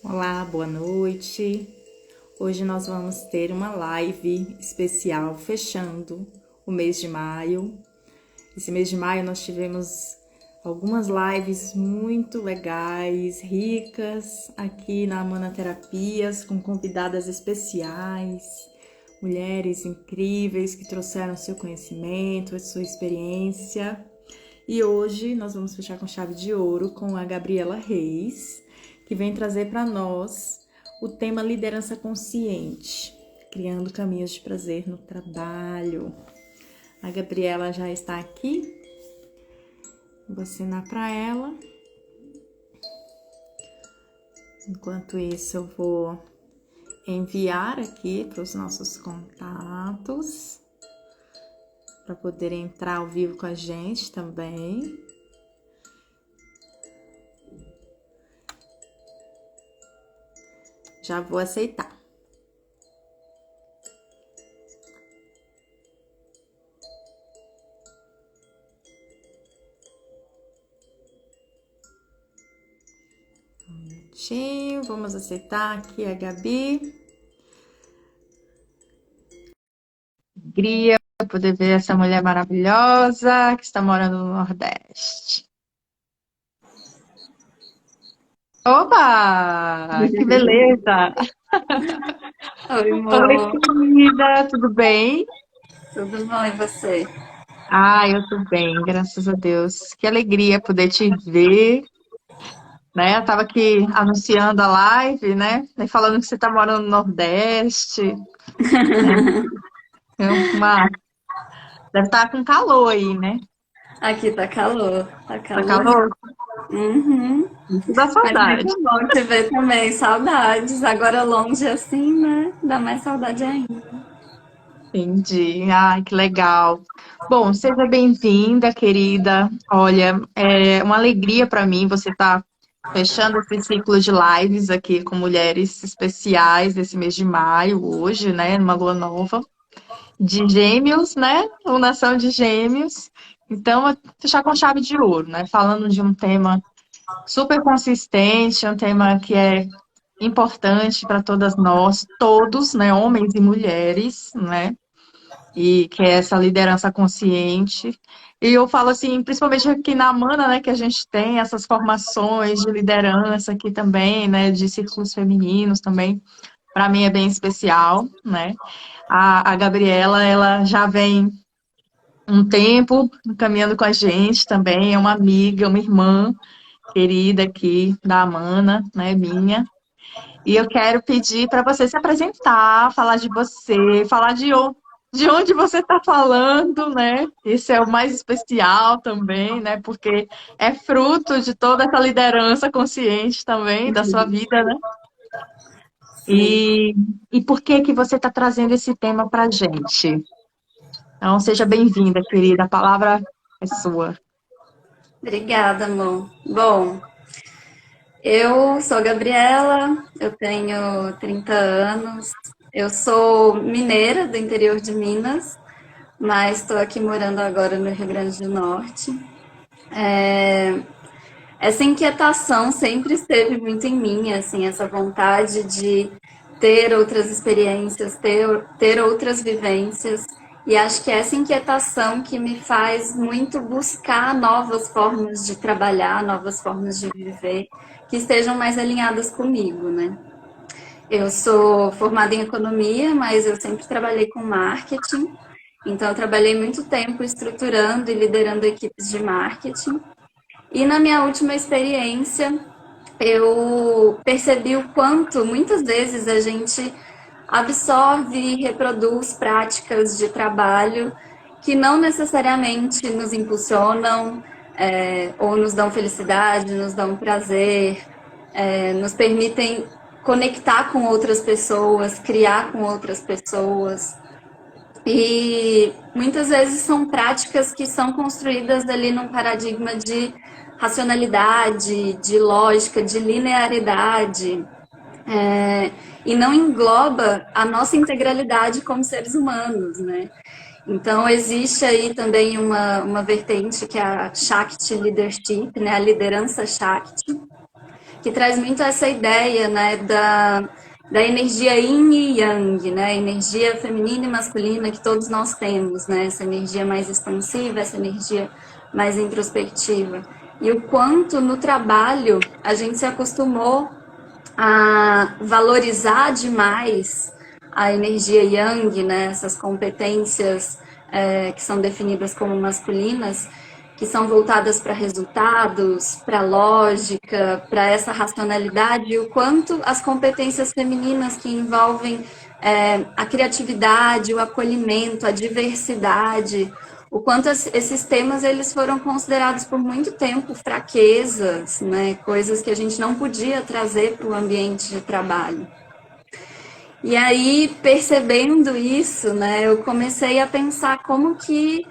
Olá, boa noite. Hoje nós vamos ter uma live especial fechando o mês de maio. Esse mês de maio nós tivemos algumas lives muito legais, ricas aqui na Amana Terapias, com convidadas especiais, mulheres incríveis que trouxeram seu conhecimento, a sua experiência. E hoje nós vamos fechar com chave de ouro com a Gabriela Reis, que vem trazer para nós o tema liderança consciente, criando caminhos de prazer no trabalho. A Gabriela já está aqui. Vou assinar para ela. Enquanto isso, eu vou enviar aqui para os nossos contatos, para poder entrar ao vivo com a gente também. Já vou aceitar. Um minutinho, vamos aceitar aqui a Gabi. Alegria poder ver essa mulher maravilhosa que está morando no Nordeste. Opa! Que beleza! Oi, Oi, amor. querida, tudo bem? Tudo bom, e você? Eu tô bem, graças a Deus. Que alegria poder te ver, né? Eu tava aqui anunciando a live, né? E falando que você tá morando no Nordeste, né? É uma... Deve estar com calor aí, né? Aqui tá calor, tá Tá calor. calor? Uhum. Isso dá Mas saudade. muito bom te ver também, saudades. Agora longe assim, né? Dá mais saudade ainda. Entendi. Ai, que legal. Bom, seja bem-vinda, querida. Olha, é uma alegria para mim você estar fechando esse ciclo de lives aqui com mulheres especiais desse mês de maio, hoje, né, numa lua nova, de Gêmeos, né? Lunação de Gêmeos. Então, fechar com chave de ouro, né? Falando de um tema super consistente, um tema que é importante para todas nós, todos, né, homens e mulheres, né? E que é essa liderança consciente. E eu falo assim, principalmente aqui na Amana, né, que a gente tem essas formações de liderança aqui também, né, de círculos femininos também, para mim é bem especial, né? A Gabriela, ela já vem um tempo caminhando com a gente também, é uma amiga, uma irmã querida aqui da Amana, né, minha. E eu quero pedir para você se apresentar, falar de você, falar de onde você está falando, né? Isso é o mais especial também, né? Porque é fruto de toda essa liderança consciente também da sua vida, né? Sim. E, e por que que você está trazendo esse tema para a gente? Então, seja bem-vinda, querida. A palavra é sua. Obrigada, amor. Bom, eu sou a Gabriela, eu tenho 30 anos. Eu sou mineira do interior de Minas, mas estou aqui morando agora no Rio Grande do Norte. É, Essa inquietação sempre esteve muito em mim, assim, essa vontade de ter outras experiências, ter outras vivências. E acho que é essa inquietação que me faz muito buscar novas formas de trabalhar, novas formas de viver, que estejam mais alinhadas comigo, né? Eu sou formada em economia, mas eu sempre trabalhei com marketing. Então, eu trabalhei muito tempo estruturando e liderando equipes de marketing. E na minha última experiência, eu percebi o quanto muitas vezes a gente absorve e reproduz práticas de trabalho que não necessariamente nos impulsionam, ou nos dão felicidade, nos dão prazer, nos permitem conectar com outras pessoas, criar com outras pessoas. E muitas vezes são práticas que são construídas ali num paradigma de racionalidade, de lógica, de linearidade, e não engloba a nossa integralidade como seres humanos, né? Então, existe aí também uma vertente que é a Shakti Leadership, né? A liderança Shakti, que traz muito essa ideia, né, da energia yin e yang, né, energia feminina e masculina que todos nós temos, né, essa energia mais expansiva, essa energia mais introspectiva. E o quanto no trabalho a gente se acostumou a valorizar demais a energia yang, né, essas competências que são definidas como masculinas, que são voltadas para resultados, para lógica, para essa racionalidade, e o quanto as competências femininas que envolvem a criatividade, o acolhimento, a diversidade, o quanto esses temas eles foram considerados por muito tempo fraquezas, né? Coisas que a gente não podia trazer para o ambiente de trabalho. E aí, percebendo isso, né, eu comecei a pensar como que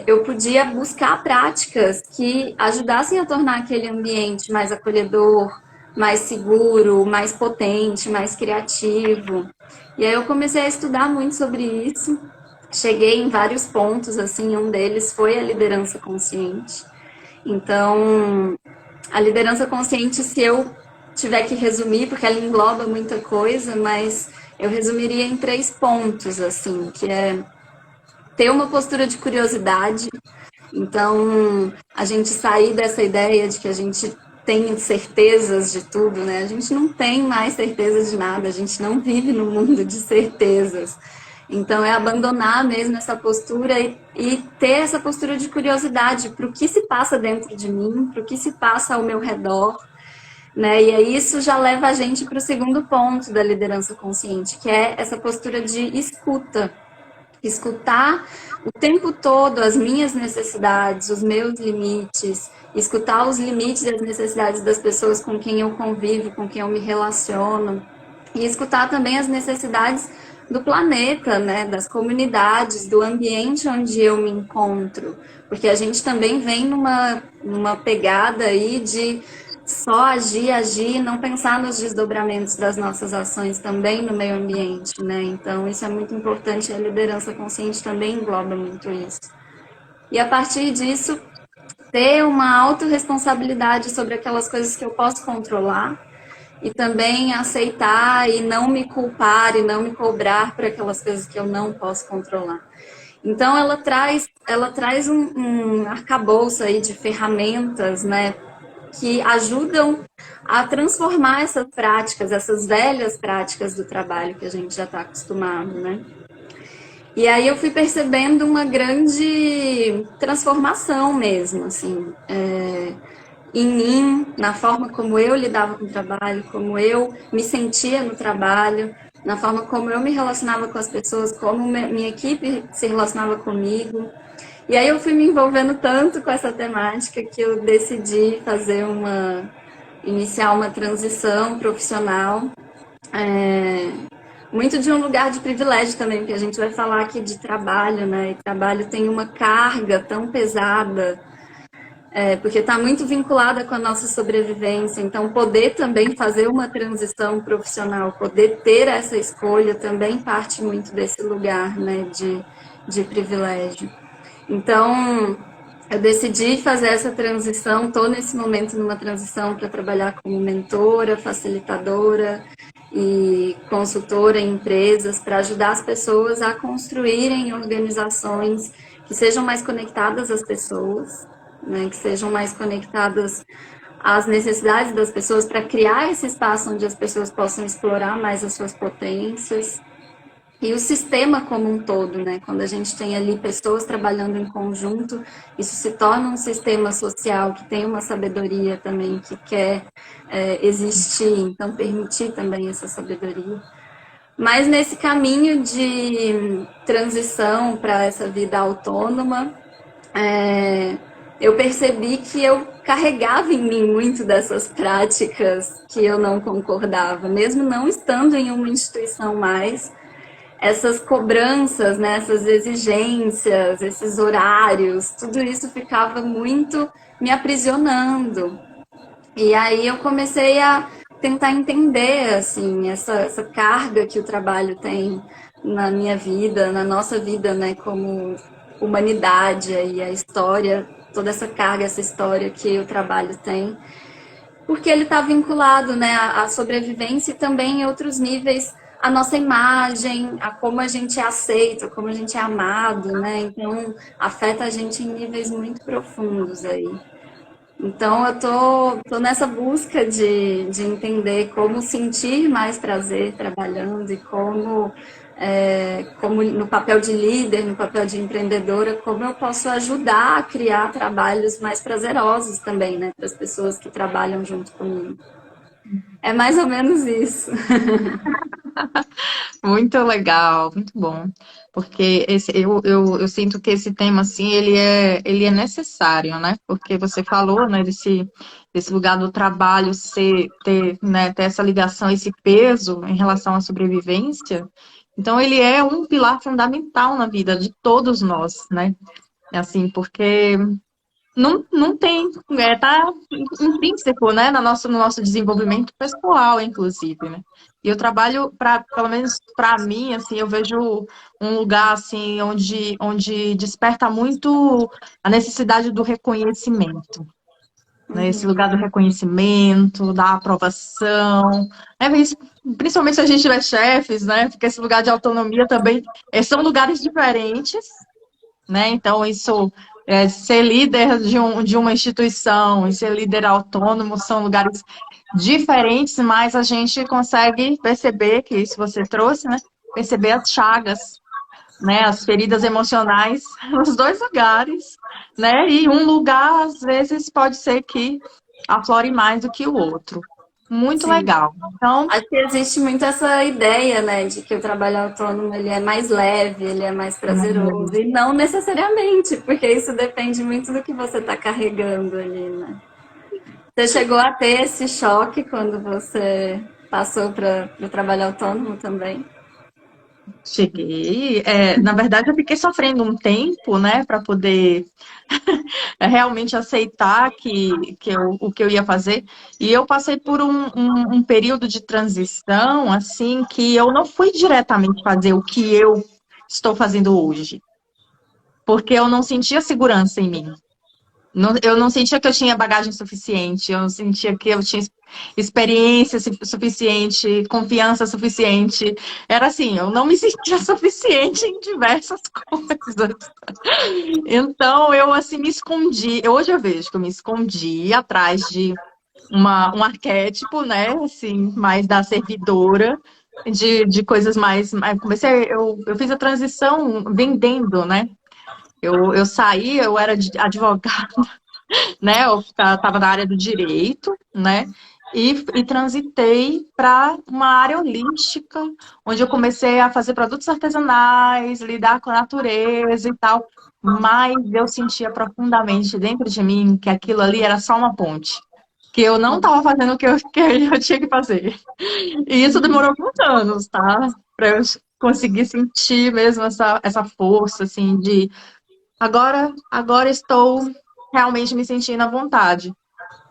eu podia buscar práticas que ajudassem a tornar aquele ambiente mais acolhedor, mais seguro, mais potente, mais criativo. E aí eu comecei a estudar muito sobre isso. Cheguei em vários pontos, assim, um deles foi a liderança consciente. Então, a liderança consciente, se eu tiver que resumir, porque ela engloba muita coisa, mas eu resumiria em 3 pontos, assim, que é ter uma postura de curiosidade. Então, a gente sair dessa ideia de que a gente tem certezas de tudo, né? A gente não tem mais certeza de nada, a gente não vive no mundo de certezas. Então, é abandonar mesmo essa postura e ter essa postura de curiosidade para o que se passa dentro de mim, para o que se passa ao meu redor, né? E aí isso já leva a gente para o segundo ponto da liderança consciente, que é essa postura de escuta. Escutar o tempo todo as minhas necessidades, os meus limites, escutar os limites e as necessidades das pessoas com quem eu convivo, com quem eu me relaciono, e escutar também as necessidades do planeta, né, das comunidades, do ambiente onde eu me encontro, porque a gente também vem numa pegada aí de só agir, não pensar nos desdobramentos das nossas ações também no meio ambiente, né? Então, isso é muito importante, a liderança consciente também engloba muito isso. E a partir disso, ter uma autorresponsabilidade sobre aquelas coisas que eu posso controlar e também aceitar e não me culpar e não me cobrar por aquelas coisas que eu não posso controlar. Então, ela traz um arcabouço aí de ferramentas, né, que ajudam a transformar essas práticas, essas velhas práticas do trabalho que a gente já está acostumado, né? E aí eu fui percebendo uma grande transformação mesmo, assim, em mim, na forma como eu lidava com o trabalho, como eu me sentia no trabalho, na forma como eu me relacionava com as pessoas, como minha equipe se relacionava comigo. E aí eu fui me envolvendo tanto com essa temática que eu decidi iniciar uma transição profissional, muito de um lugar de privilégio também, porque a gente vai falar aqui de trabalho, né? E trabalho tem uma carga tão pesada, porque está muito vinculada com a nossa sobrevivência. Então, poder também fazer uma transição profissional, poder ter essa escolha também parte muito desse lugar, né, de privilégio. Então, eu decidi fazer essa transição, estou nesse momento numa transição para trabalhar como mentora, facilitadora e consultora em empresas para ajudar as pessoas a construírem organizações que sejam mais conectadas às pessoas, né, que sejam mais conectadas às necessidades das pessoas para criar esse espaço onde as pessoas possam explorar mais as suas potências. E o sistema como um todo, né? Quando a gente tem ali pessoas trabalhando em conjunto, isso se torna um sistema social que tem uma sabedoria também, que quer existir, então permitir também essa sabedoria. Mas nesse caminho de transição para essa vida autônoma, eu percebi que eu carregava em mim muito dessas práticas que eu não concordava, mesmo não estando em uma instituição mais. Essas cobranças, né, essas exigências, esses horários, tudo isso ficava muito me aprisionando. E aí eu comecei a tentar entender, assim, essa carga que o trabalho tem na minha vida, na nossa vida, né, como humanidade e a história, toda essa carga, essa história que o trabalho tem. porque ele está vinculado, né, à sobrevivência e também em outros níveis a nossa imagem, a como a gente é aceito, a como a gente é amado, né? Então afeta a gente em níveis muito profundos aí. Então eu tô nessa busca de entender como sentir mais prazer trabalhando e como no papel de líder, no papel de empreendedora, como eu posso ajudar a criar trabalhos mais prazerosos também, né, para as pessoas que trabalham junto comigo. É mais ou menos isso. Muito legal, muito bom. Porque eu sinto que esse tema, assim, ele é necessário, né? Porque você falou, né, desse lugar do trabalho ter, né, ter essa ligação, esse peso em relação à sobrevivência. Então, ele é um pilar fundamental na vida de todos nós, né? Assim, porque não tem, tá intrínseco, né, no nosso desenvolvimento pessoal, inclusive, né? E eu trabalho, pelo menos para mim, assim, eu vejo um lugar, assim, onde desperta muito a necessidade do reconhecimento, né? Esse Uhum. lugar do reconhecimento, da aprovação, né? Principalmente se a gente tiver chefes, né? Porque esse lugar de autonomia também, são lugares diferentes, né? Então, isso, ser líder de uma instituição e ser líder autônomo são lugares diferentes, mas a gente consegue perceber, que isso você trouxe, né? Perceber as chagas, né? As feridas emocionais nos dois lugares, né? E um lugar, às vezes, pode ser que aflore mais do que o outro. Muito Sim. legal. Então, Acho que existe muito essa ideia, né, de que o trabalho autônomo ele é mais leve, ele é mais prazeroso, e não necessariamente, porque isso depende muito do que você está carregando ali, né? Você chegou a ter esse choque quando você passou para o trabalho autônomo também? cheguei. Na verdade, eu fiquei sofrendo um tempo, né, para poder realmente aceitar o que eu ia fazer. E eu passei por um período de transição, assim, que eu não fui diretamente fazer o que eu estou fazendo hoje, porque eu não sentia segurança em mim. Eu não sentia que eu tinha bagagem suficiente, eu não sentia que eu tinha experiência suficiente, confiança suficiente. Era assim, eu não me sentia suficiente em diversas coisas. Então, eu assim me escondi. Hoje eu vejo que eu me escondi atrás de um arquétipo, né? Assim, mais da servidora, de coisas eu fiz a transição vendendo, né? Eu saí, eu era advogada, né? Eu estava na área do direito, né? E transitei para uma área holística, onde eu comecei a fazer produtos artesanais, lidar com a natureza e tal. Mas eu sentia profundamente dentro de mim que aquilo ali era só uma ponte, que eu não estava fazendo que eu tinha que fazer. E isso demorou alguns anos, tá? Para eu conseguir sentir mesmo essa força, assim, de agora estou realmente me sentindo à vontade.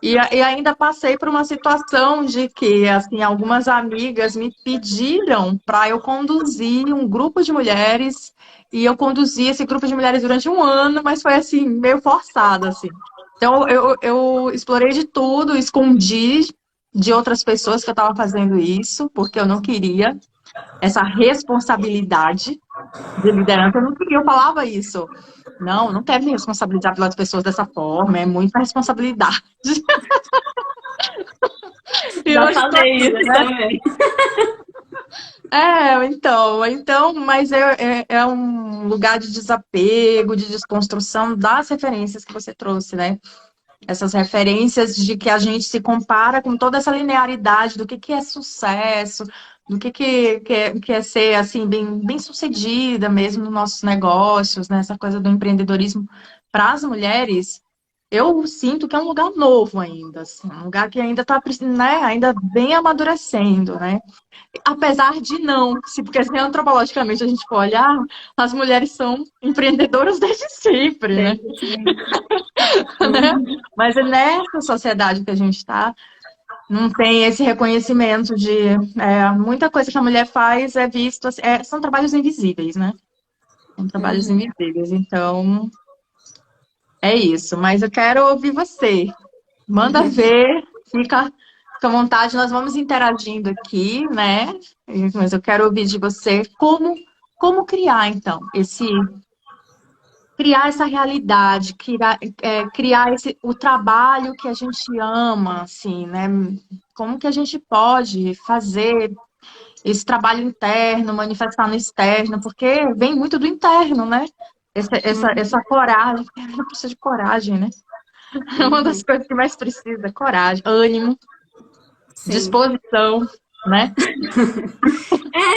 E ainda passei por uma situação de que, assim, algumas amigas me pediram para eu conduzir um grupo de mulheres, e eu conduzi esse grupo de mulheres durante um ano, mas foi, assim, meio forçado, assim. Então, eu explorei de tudo, escondi de outras pessoas que eu estava fazendo isso, porque eu não queria essa responsabilidade de liderança, eu não queria, eu falava isso. Não quero me responsabilizar pelas pessoas dessa forma, é muita responsabilidade. E Já hoje estou falei aqui, isso né? também. Mas é um lugar de desapego, de desconstrução das referências que você trouxe, né? Essas referências de que a gente se compara com toda essa linearidade do que é sucesso, do que é ser, assim, bem sucedida mesmo nos nossos negócios, né? Essa coisa do empreendedorismo para as mulheres. Eu sinto que é um lugar novo ainda, assim, um lugar que ainda está, né, ainda bem amadurecendo, né? Apesar de não, porque se antropologicamente a gente for olhar, as mulheres são empreendedoras desde sempre, né? Desde sempre. Né? Uhum. Mas é nessa sociedade que a gente está, não tem esse reconhecimento de muita coisa que a mulher faz é visto, assim, são trabalhos invisíveis, né? São trabalhos Uhum. invisíveis. Então, é isso. Mas eu quero ouvir você. Manda ver. fica à vontade, nós vamos interagindo aqui, né? Mas eu quero ouvir de você como criar, então, criar essa realidade, criar o trabalho que a gente ama, assim, né? Como que a gente pode fazer esse trabalho interno, manifestar no externo, porque vem muito do interno, né? Essa coragem, precisa de coragem, né? É uma das Uhum. coisas que mais precisa, coragem, ânimo, Sim. disposição, né?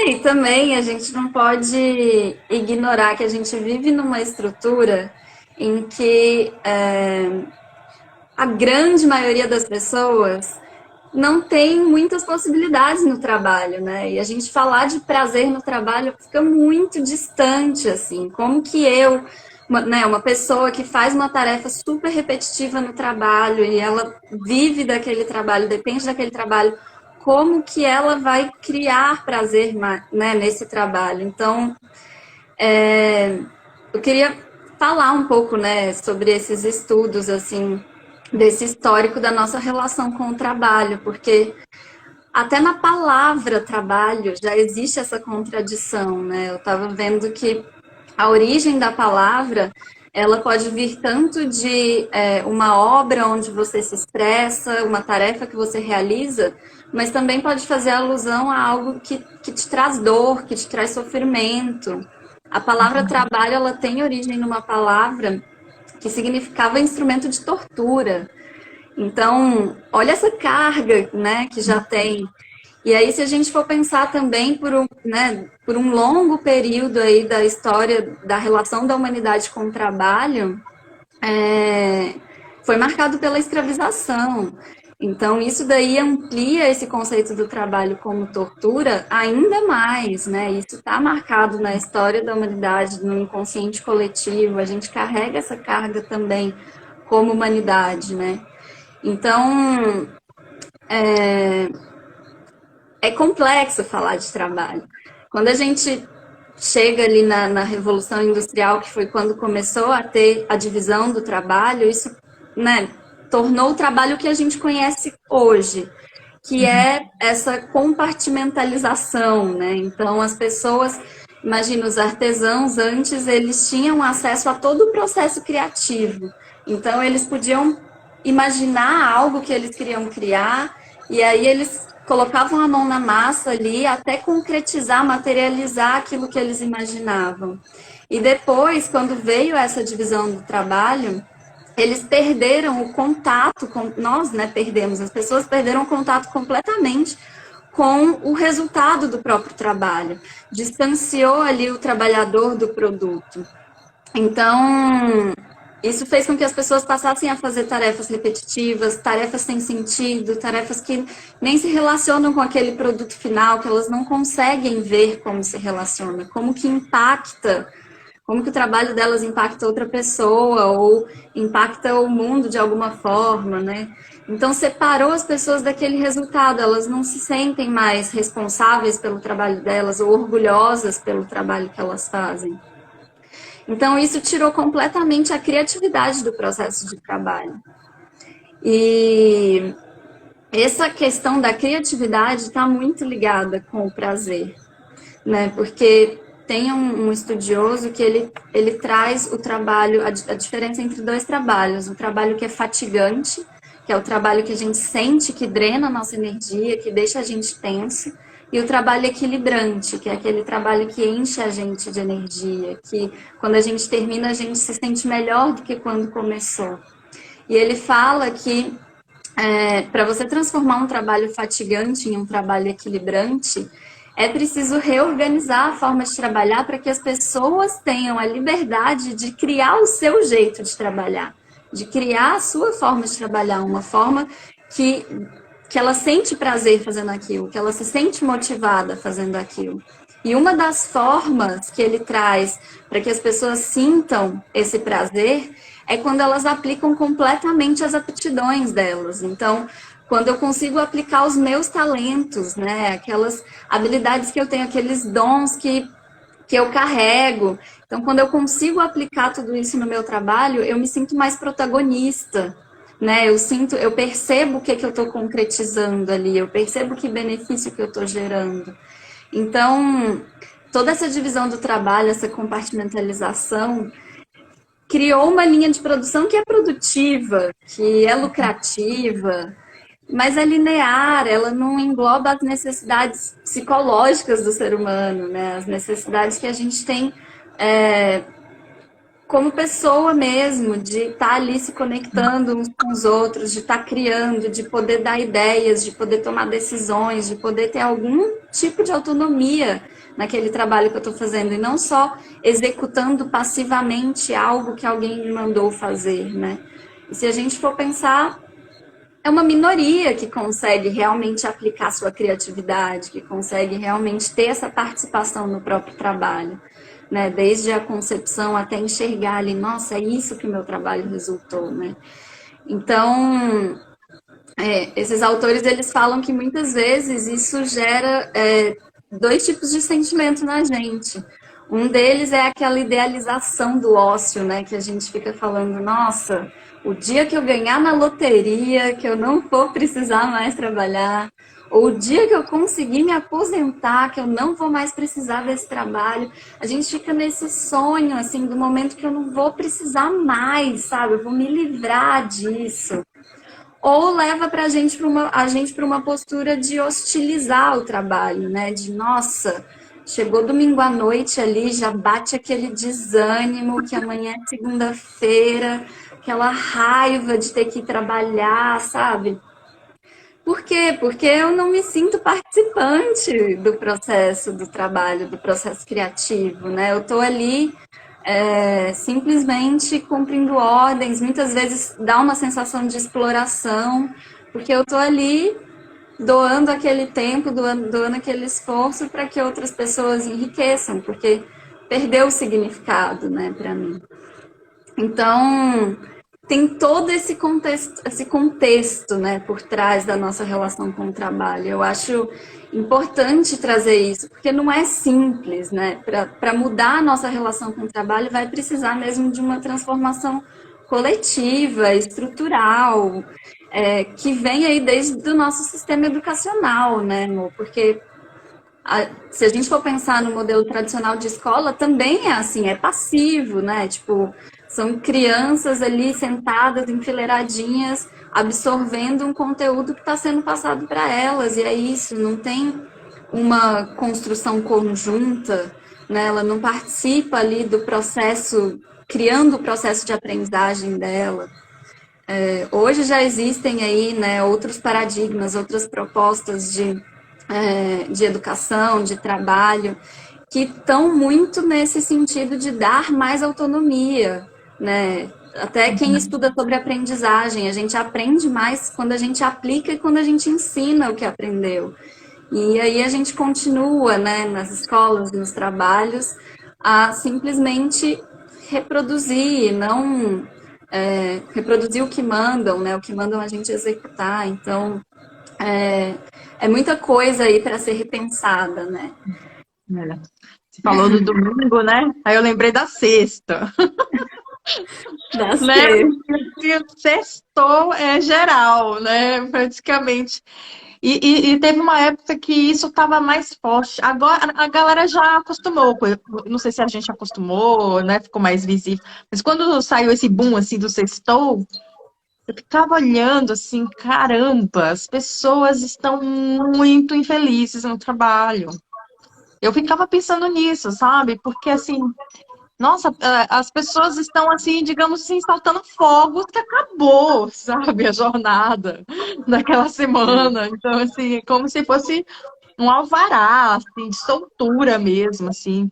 E também a gente não pode ignorar que a gente vive numa estrutura em que a grande maioria das pessoas não tem muitas possibilidades no trabalho, né? E a gente falar de prazer no trabalho fica muito distante, assim. Como que uma pessoa que faz uma tarefa super repetitiva no trabalho e ela vive daquele trabalho, depende daquele trabalho, como que ela vai criar prazer, né, nesse trabalho? Então, eu queria falar um pouco, né, sobre esses estudos, assim, desse histórico da nossa relação com o trabalho, porque até na palavra trabalho já existe essa contradição, né? Eu estava vendo que a origem da palavra ela pode vir tanto de uma obra onde você se expressa, uma tarefa que você realiza, mas também pode fazer alusão a algo que te traz dor, que te traz sofrimento. A palavra trabalho ela tem origem numa palavra que significava instrumento de tortura. Então, olha essa carga, né, que já tem. E aí, se a gente for pensar também por um longo período aí da história da relação da humanidade com o trabalho, foi marcado pela escravização. Então, isso daí amplia esse conceito do trabalho como tortura ainda mais, né? Isso está marcado na história da humanidade, no inconsciente coletivo. A gente carrega essa carga também como humanidade, né? Então, é complexo falar de trabalho. Quando a gente chega ali na Revolução Industrial, que foi quando começou a ter a divisão do trabalho, isso, né, tornou o trabalho que a gente conhece hoje, que é essa compartimentalização, né? Então, as pessoas, imagina, os artesãos antes, eles tinham acesso a todo o processo criativo. Então, eles podiam imaginar algo que eles queriam criar, e aí eles colocavam a mão na massa ali até concretizar, materializar aquilo que eles imaginavam. E depois, quando veio essa divisão do trabalho, eles perderam o contato com nós, né? Perdemos, as pessoas perderam o contato completamente com o resultado do próprio trabalho, distanciou ali o trabalhador do produto. Então, isso fez com que as pessoas passassem a fazer tarefas repetitivas, tarefas sem sentido, tarefas que nem se relacionam com aquele produto final, que elas não conseguem ver como se relaciona, como que impacta, como que o trabalho delas impacta outra pessoa ou impacta o mundo de alguma forma, né? Então separou as pessoas daquele resultado, elas não se sentem mais responsáveis pelo trabalho delas ou orgulhosas pelo trabalho que elas fazem. Então, isso tirou completamente a criatividade do processo de trabalho. E essa questão da criatividade está muito ligada com o prazer, né? Porque tem um estudioso que ele traz o trabalho, a diferença entre dois trabalhos. O trabalho que é fatigante, que é o trabalho que a gente sente que drena a nossa energia, que deixa a gente tenso, e o trabalho equilibrante, que é aquele trabalho que enche a gente de energia, que quando a gente termina, a gente se sente melhor do que quando começou. E ele fala que para você transformar um trabalho fatigante em um trabalho equilibrante, é preciso reorganizar a forma de trabalhar para que as pessoas tenham a liberdade de criar o seu jeito de trabalhar, de criar a sua forma de trabalhar, uma forma que ela sente prazer fazendo aquilo, que ela se sente motivada fazendo aquilo. E uma das formas que ele traz para que as pessoas sintam esse prazer é quando elas aplicam completamente as aptidões delas. Então, quando eu consigo aplicar os meus talentos, né, aquelas habilidades que eu tenho, aqueles dons que eu carrego. Então, quando eu consigo aplicar tudo isso no meu trabalho, eu me sinto mais protagonista, né? Eu percebo o que é que eu estou concretizando ali, eu percebo que benefício que eu estou gerando. Então, toda essa divisão do trabalho, essa compartimentalização, criou uma linha de produção que é produtiva, que é lucrativa, mas é linear, ela não engloba as necessidades psicológicas do ser humano, né? As necessidades que a gente tem como pessoa mesmo, de estar ali se conectando uns com os outros, de estar criando, de poder dar ideias, de poder tomar decisões, de poder ter algum tipo de autonomia naquele trabalho que eu estou fazendo, e não só executando passivamente algo que alguém me mandou fazer, né? E se a gente for pensar, é uma minoria que consegue realmente aplicar sua criatividade, que consegue realmente ter essa participação no próprio trabalho, né? Desde a concepção até enxergar ali, nossa, é isso que o meu trabalho resultou, né? Então, esses autores, eles falam que muitas vezes isso gera dois tipos de sentimento na gente. Um deles é aquela idealização do ócio, né? Que a gente fica falando, nossa, o dia que eu ganhar na loteria, que eu não vou precisar mais trabalhar, ou o dia que eu conseguir me aposentar, que eu não vou mais precisar desse trabalho, a gente fica nesse sonho, assim, do momento que eu não vou precisar mais, sabe? Eu vou me livrar disso. Ou leva a gente para uma postura de hostilizar o trabalho, né? De nossa, chegou domingo à noite ali, já bate aquele desânimo que amanhã é segunda-feira, aquela raiva de ter que trabalhar, sabe? Por quê? Porque eu não me sinto participante do processo do trabalho, do processo criativo, né? Eu estou ali simplesmente cumprindo ordens, muitas vezes dá uma sensação de exploração, porque eu estou ali doando aquele tempo, doando aquele esforço para que outras pessoas enriqueçam, porque perdeu o significado, né, para mim. Então, tem todo esse contexto, né, por trás da nossa relação com o trabalho. Eu acho importante trazer isso, porque não é simples, né? Para mudar a nossa relação com o trabalho, vai precisar mesmo de uma transformação coletiva, estrutural, que vem aí desde o nosso sistema educacional, né, amor? Porque se a gente for pensar no modelo tradicional de escola, também é assim, é passivo, né? Tipo, são crianças ali sentadas, enfileiradinhas, absorvendo um conteúdo que está sendo passado para elas, e é isso, não tem uma construção conjunta, né? Ela não participa ali do processo, criando o processo de aprendizagem dela. Hoje já existem aí, né, outros paradigmas, outras propostas de educação, de trabalho, que estão muito nesse sentido de dar mais autonomia, né? Até quem estuda sobre aprendizagem, a gente aprende mais quando a gente aplica e quando a gente ensina o que aprendeu. E aí a gente continua, né, nas escolas, nos trabalhos, a simplesmente reproduzir, não reproduzir o que mandam, né? O que mandam a gente executar. Então, é, é muita coisa aí para ser repensada, né? É. Você falou do domingo, né? Aí eu lembrei da sexta, Da né? ser. Que sextou é geral, né? Praticamente. E teve uma época que isso estava mais forte. Agora a galera já acostumou. Não sei se a gente acostumou, né? Ficou mais visível. Mas quando saiu esse boom assim do sextou, eu ficava olhando assim, caramba, as pessoas estão muito infelizes no trabalho. Eu ficava pensando nisso, sabe? Porque assim, nossa, as pessoas estão assim, digamos assim, saltando fogos que acabou, sabe, a jornada daquela semana. Então, assim, é como se fosse um alvará, assim, de soltura mesmo, assim.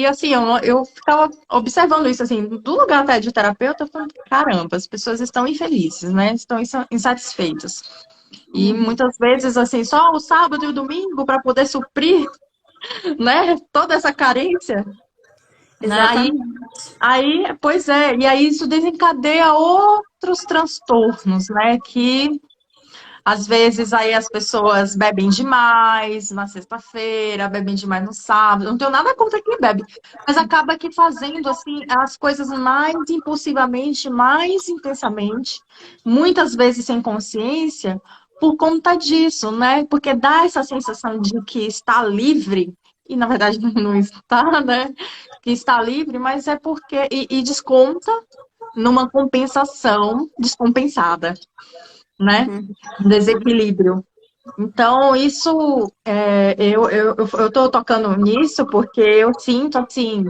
Assim, eu ficava observando isso, assim, do lugar até de terapeuta, eu falando, caramba, as pessoas estão infelizes, né? Estão insatisfeitas. E muitas vezes, assim, só o sábado e o domingo para poder suprir, né, toda essa carência, né? Exatamente. Pois é, e aí isso desencadeia outros transtornos, né? Que Às vezes aí as pessoas bebem demais na sexta-feira, bebem demais no sábado. Não tenho nada contra quem bebe, mas acaba que fazendo assim as coisas mais impulsivamente, mais intensamente, muitas vezes sem consciência, por conta disso, né? Porque dá essa sensação de que está livre, e na verdade não está, né? Que está livre, mas é porque. E desconta numa compensação descompensada, né? Uhum. Um desequilíbrio. Então, isso, eu tô tocando nisso porque eu sinto, assim,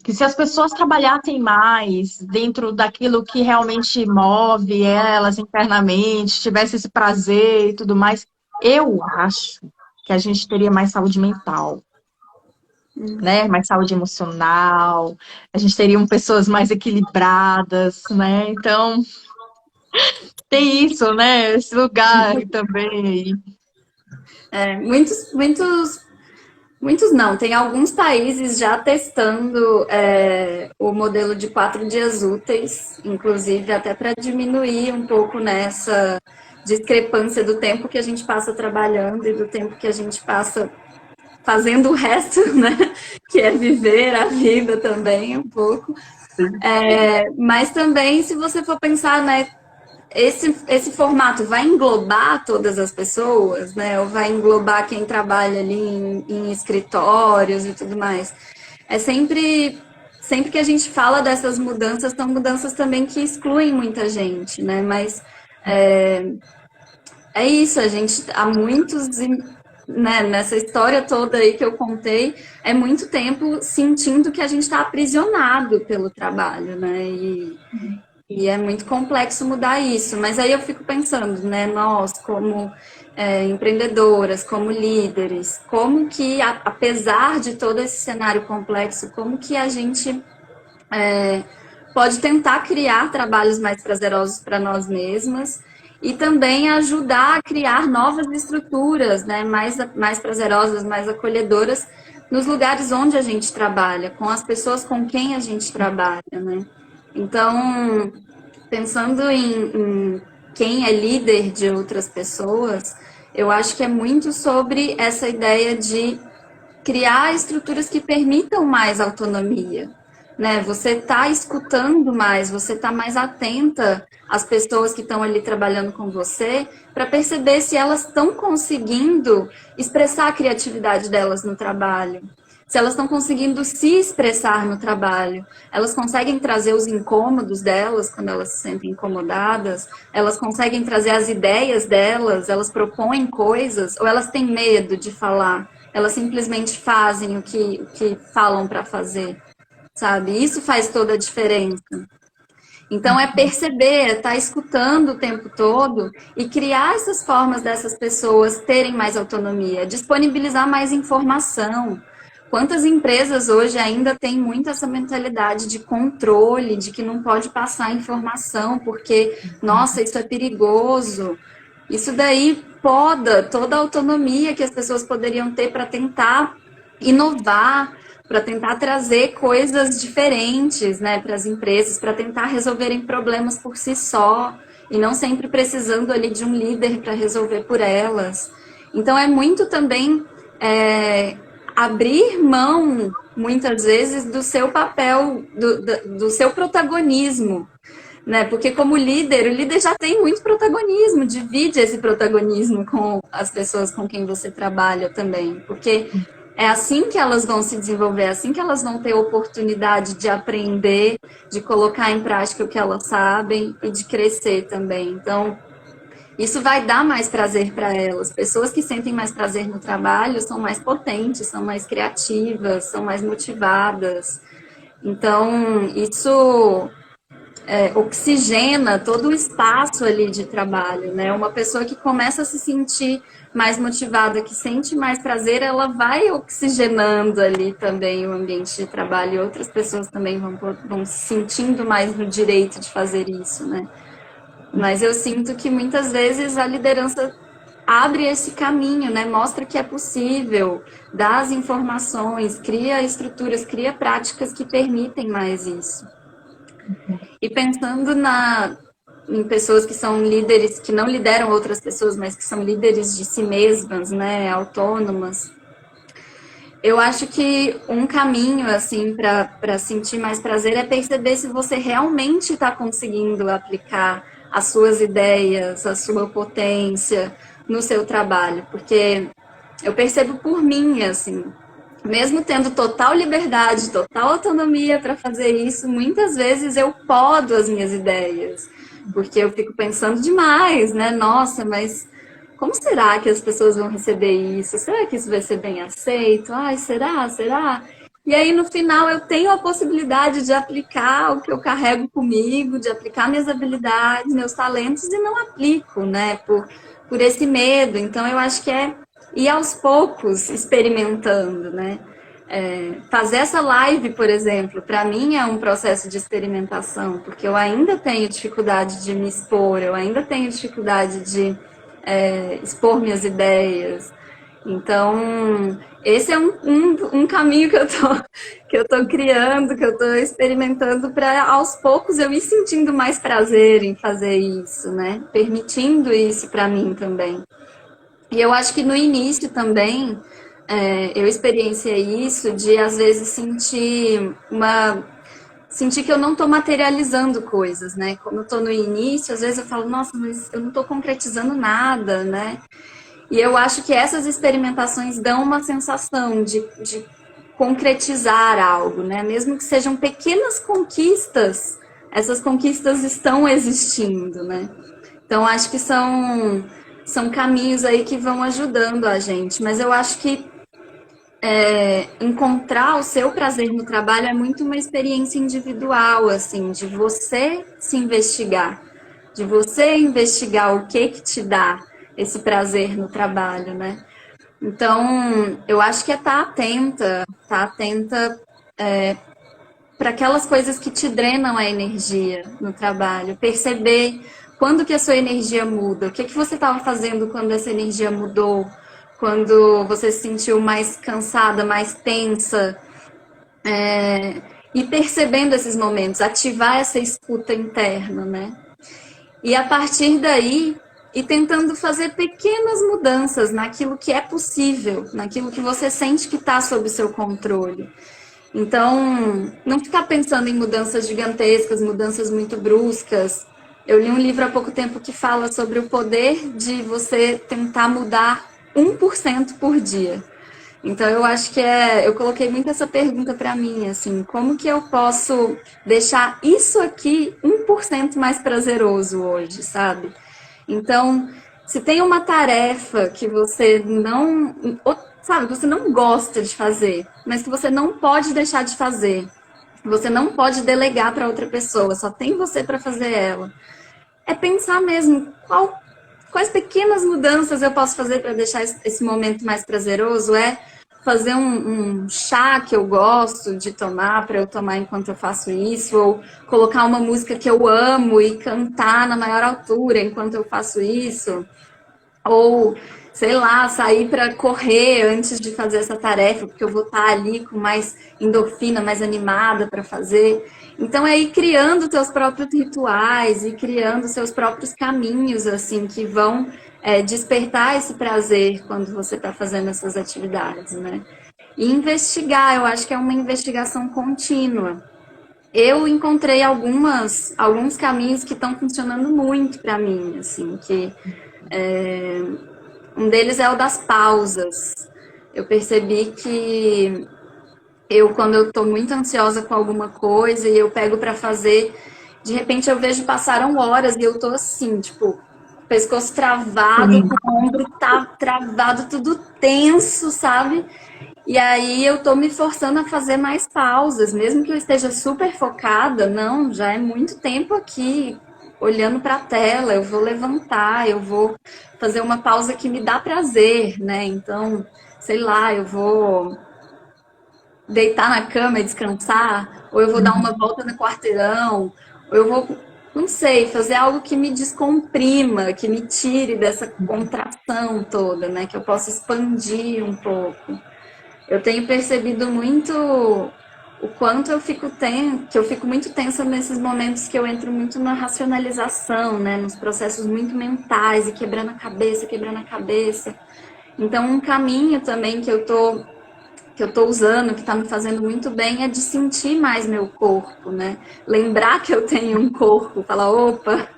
que se as pessoas trabalhassem mais dentro daquilo que realmente move elas internamente, tivesse esse prazer e tudo mais, eu acho que a gente teria mais saúde mental, né? Mais saúde emocional, a gente teria pessoas mais equilibradas, né? Então, tem isso, né? Esse lugar também. Muitos não. Tem alguns países já testando o modelo de 4 dias úteis, inclusive até para diminuir um pouco nessa discrepância do tempo que a gente passa trabalhando e do tempo que a gente passa fazendo o resto, né? Que é viver a vida também um pouco. Mas também, se você for pensar, né, esse formato vai englobar todas as pessoas, né? Ou vai englobar quem trabalha ali em escritórios e tudo mais. É sempre que a gente fala dessas mudanças, são mudanças também que excluem muita gente, né? Mas é, é isso, a gente há muitos, né, nessa história toda aí que eu contei, é muito tempo sentindo que a gente está aprisionado pelo trabalho, né? E é muito complexo mudar isso, mas aí eu fico pensando, né, nós como empreendedoras, como líderes, como que, apesar de todo esse cenário complexo, como que a gente pode tentar criar trabalhos mais prazerosos para nós mesmas e também ajudar a criar novas estruturas, né, mais prazerosas, mais acolhedoras nos lugares onde a gente trabalha, com as pessoas com quem a gente trabalha, né? Então, pensando em quem é líder de outras pessoas, eu acho que é muito sobre essa ideia de criar estruturas que permitam mais autonomia, né? Você está escutando mais, você está mais atenta às pessoas que estão ali trabalhando com você para perceber se elas estão conseguindo expressar a criatividade delas no trabalho, se elas estão conseguindo se expressar no trabalho, elas conseguem trazer os incômodos delas quando elas se sentem incomodadas, elas conseguem trazer as ideias delas, elas propõem coisas ou elas têm medo de falar, elas simplesmente fazem o que falam para fazer, sabe? Isso faz toda a diferença. Então, é perceber, é estar escutando o tempo todo e criar essas formas dessas pessoas terem mais autonomia, disponibilizar mais informação. Quantas empresas hoje ainda têm muito essa mentalidade de controle, de que não pode passar informação porque, nossa, isso é perigoso. Isso daí poda toda a autonomia que as pessoas poderiam ter para tentar inovar, para tentar trazer coisas diferentes, né, para as empresas, para tentar resolverem problemas por si só e não sempre precisando ali de um líder para resolver por elas. Então é muito também abrir mão muitas vezes do seu papel, do seu protagonismo, né? Porque como líder, o líder já tem muito protagonismo, divide esse protagonismo com as pessoas com quem você trabalha também, porque é assim que elas vão se desenvolver, é assim que elas vão ter oportunidade de aprender, de colocar em prática o que elas sabem e de crescer também. Então, isso vai dar mais prazer para elas. Pessoas que sentem mais prazer no trabalho são mais potentes, são mais criativas, são mais motivadas. Então, isso oxigena todo o espaço ali de trabalho, né? Uma pessoa que começa a se sentir mais motivada, que sente mais prazer, ela vai oxigenando ali também o ambiente de trabalho e outras pessoas também vão se sentindo mais no direito de fazer isso, né? Mas eu sinto que muitas vezes a liderança abre esse caminho, né? Mostra que é possível, dá as informações, cria estruturas, cria práticas que permitem mais isso. E pensando em pessoas que são líderes, que não lideram outras pessoas, mas que são líderes de si mesmas, né, autônomas. Eu acho que um caminho, assim, para sentir mais prazer é perceber se você realmente está conseguindo aplicar as suas ideias, a sua potência no seu trabalho. Porque eu percebo por mim, assim, mesmo tendo total liberdade, total autonomia para fazer isso, muitas vezes eu podo as minhas ideias. Porque eu fico pensando demais, né? Nossa, mas como será que as pessoas vão receber isso? Será que isso vai ser bem aceito? Ai, será? Será? E aí, no final, eu tenho a possibilidade de aplicar o que eu carrego comigo, de aplicar minhas habilidades, meus talentos, e não aplico, né? Por esse medo. Então, eu acho que é ir aos poucos experimentando, né? Fazer essa live, por exemplo, para mim é um processo de experimentação, porque eu ainda tenho dificuldade de me expor, eu ainda tenho dificuldade de expor minhas ideias. Então, esse é um caminho que eu tô criando, que eu tô experimentando para aos poucos eu ir sentindo mais prazer em fazer isso, né? Permitindo isso para mim também. E eu acho que no início também eu experienciei isso de às vezes sentir que eu não estou materializando coisas, né? Como eu estou no início, às vezes eu falo, nossa, mas eu não estou concretizando nada, né? E eu acho que essas experimentações dão uma sensação de concretizar algo, né? Mesmo que sejam pequenas conquistas, essas conquistas estão existindo, né? Então, acho que são caminhos aí que vão ajudando a gente. Mas eu acho que encontrar o seu prazer no trabalho é muito uma experiência individual, assim, de você se investigar, de você investigar o que te dá esse prazer no trabalho, né? Então, eu acho que é estar atenta para aquelas coisas que te drenam a energia no trabalho, perceber quando que a sua energia muda, o que você estava fazendo quando essa energia mudou, quando você se sentiu mais cansada, mais tensa, e percebendo esses momentos, ativar essa escuta interna, né? E a partir daí, e tentando fazer pequenas mudanças naquilo que é possível, naquilo que você sente que está sob o seu controle. Então, não ficar pensando em mudanças gigantescas, mudanças muito bruscas. Eu li um livro há pouco tempo que fala sobre o poder de você tentar mudar 1% por dia. Então, eu acho que eu coloquei muito essa pergunta para mim, assim, como que eu posso deixar isso aqui 1% mais prazeroso hoje, sabe? Então, se tem uma tarefa que você não, sabe, você não gosta de fazer, mas que você não pode deixar de fazer, você não pode delegar para outra pessoa, só tem você para fazer ela. É pensar mesmo quais pequenas mudanças eu posso fazer para deixar esse momento mais prazeroso. Fazer um chá que eu gosto de tomar para eu tomar enquanto eu faço isso, ou colocar uma música que eu amo e cantar na maior altura enquanto eu faço isso, ou sei lá, sair para correr antes de fazer essa tarefa, porque eu vou estar ali com mais endorfina, mais animada para fazer. Então é ir criando seus próprios rituais e criando seus próprios caminhos assim que vão despertar esse prazer quando você está fazendo essas atividades, né? E investigar, eu acho que é uma investigação contínua. Eu encontrei alguns caminhos que estão funcionando muito para mim, assim, que um deles é o das pausas. Eu percebi que quando eu estou muito ansiosa com alguma coisa e eu pego para fazer, de repente eu vejo passaram horas e eu tô assim, tipo, pescoço travado, Sim. com o ombro tá travado, tudo tenso, sabe? E aí eu tô me forçando a fazer mais pausas, mesmo que eu esteja super focada, não, já é muito tempo aqui olhando para a tela, eu vou levantar, eu vou fazer uma pausa que me dá prazer, né? Então, sei lá, eu vou deitar na cama e descansar, ou eu vou dar uma volta no quarteirão, ou eu vou, não sei, fazer algo que me descomprima, que me tire dessa contração toda, né? Que eu possa expandir um pouco. Eu tenho percebido muito o quanto que eu fico muito tensa nesses momentos que eu entro muito na racionalização, né, nos processos muito mentais e quebrando a cabeça, quebrando a cabeça. Então, um caminho também que eu tô usando, que tá me fazendo muito bem, é de sentir mais meu corpo, né? Lembrar que eu tenho um corpo, falar, opa,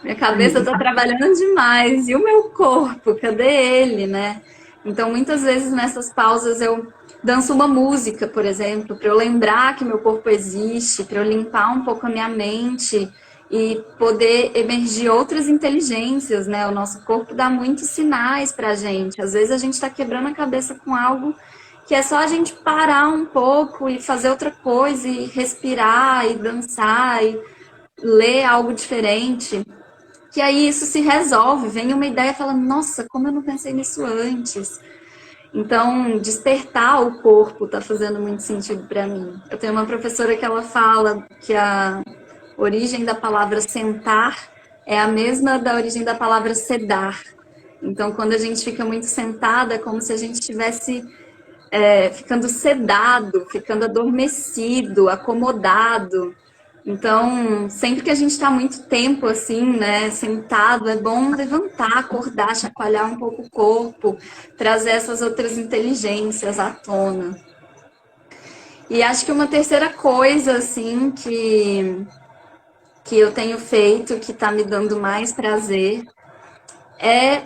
minha cabeça tá trabalhando demais, e o meu corpo, cadê ele, né? Então, muitas vezes nessas pausas eu danço uma música, por exemplo, para eu lembrar que meu corpo existe, para eu limpar um pouco a minha mente e poder emergir outras inteligências, né? O nosso corpo dá muitos sinais pra gente. Às vezes a gente está quebrando a cabeça com algo que é só a gente parar um pouco e fazer outra coisa e respirar e dançar e ler algo diferente, que aí isso se resolve, vem uma ideia e fala, nossa, como eu não pensei nisso antes. Então, despertar o corpo está fazendo muito sentido para mim. Eu tenho uma professora que ela fala que a origem da palavra sentar é a mesma da origem da palavra sedar. Então, quando a gente fica muito sentada, é como se a gente estivesse ficando sedado, ficando adormecido, acomodado. Então, sempre que a gente está muito tempo assim, né, sentado, é bom levantar, acordar, chacoalhar um pouco o corpo, trazer essas outras inteligências à tona. E acho que uma terceira coisa, assim, que eu tenho feito, que está me dando mais prazer, é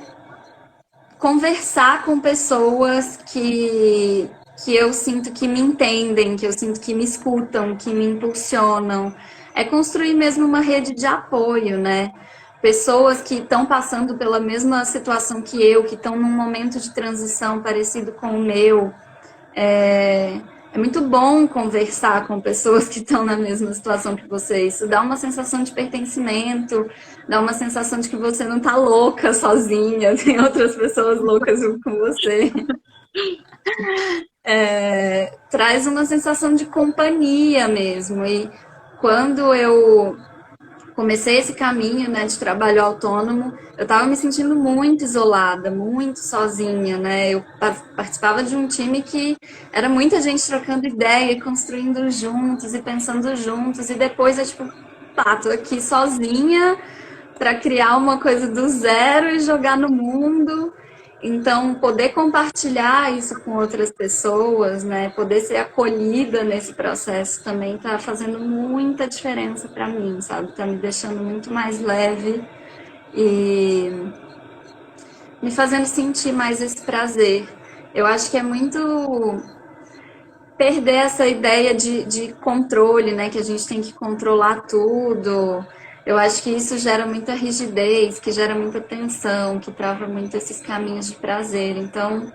conversar com pessoas que eu sinto que me entendem, que eu sinto que me escutam, que me impulsionam. É construir mesmo uma rede de apoio, né? Pessoas que estão passando pela mesma situação que eu, que estão num momento de transição parecido com o meu. É muito bom conversar com pessoas que estão na mesma situação que você. Isso dá uma sensação de pertencimento, dá uma sensação de que você não está louca sozinha, tem outras pessoas loucas junto com você. Traz uma sensação de companhia mesmo. E quando eu comecei esse caminho, né, de trabalho autônomo, eu estava me sentindo muito isolada, muito sozinha, né? Eu participava de um time que era muita gente trocando ideia, e construindo juntos e pensando juntos, e depois é tipo, pá, tô aqui sozinha para criar uma coisa do zero e jogar no mundo. Então, poder compartilhar isso com outras pessoas, né? Poder ser acolhida nesse processo também tá fazendo muita diferença para mim, sabe? Tá me deixando muito mais leve e me fazendo sentir mais esse prazer. Eu acho que é muito perder essa ideia de controle, né? Que a gente tem que controlar tudo. Eu acho que isso gera muita rigidez, que gera muita tensão, que trava muito esses caminhos de prazer. Então,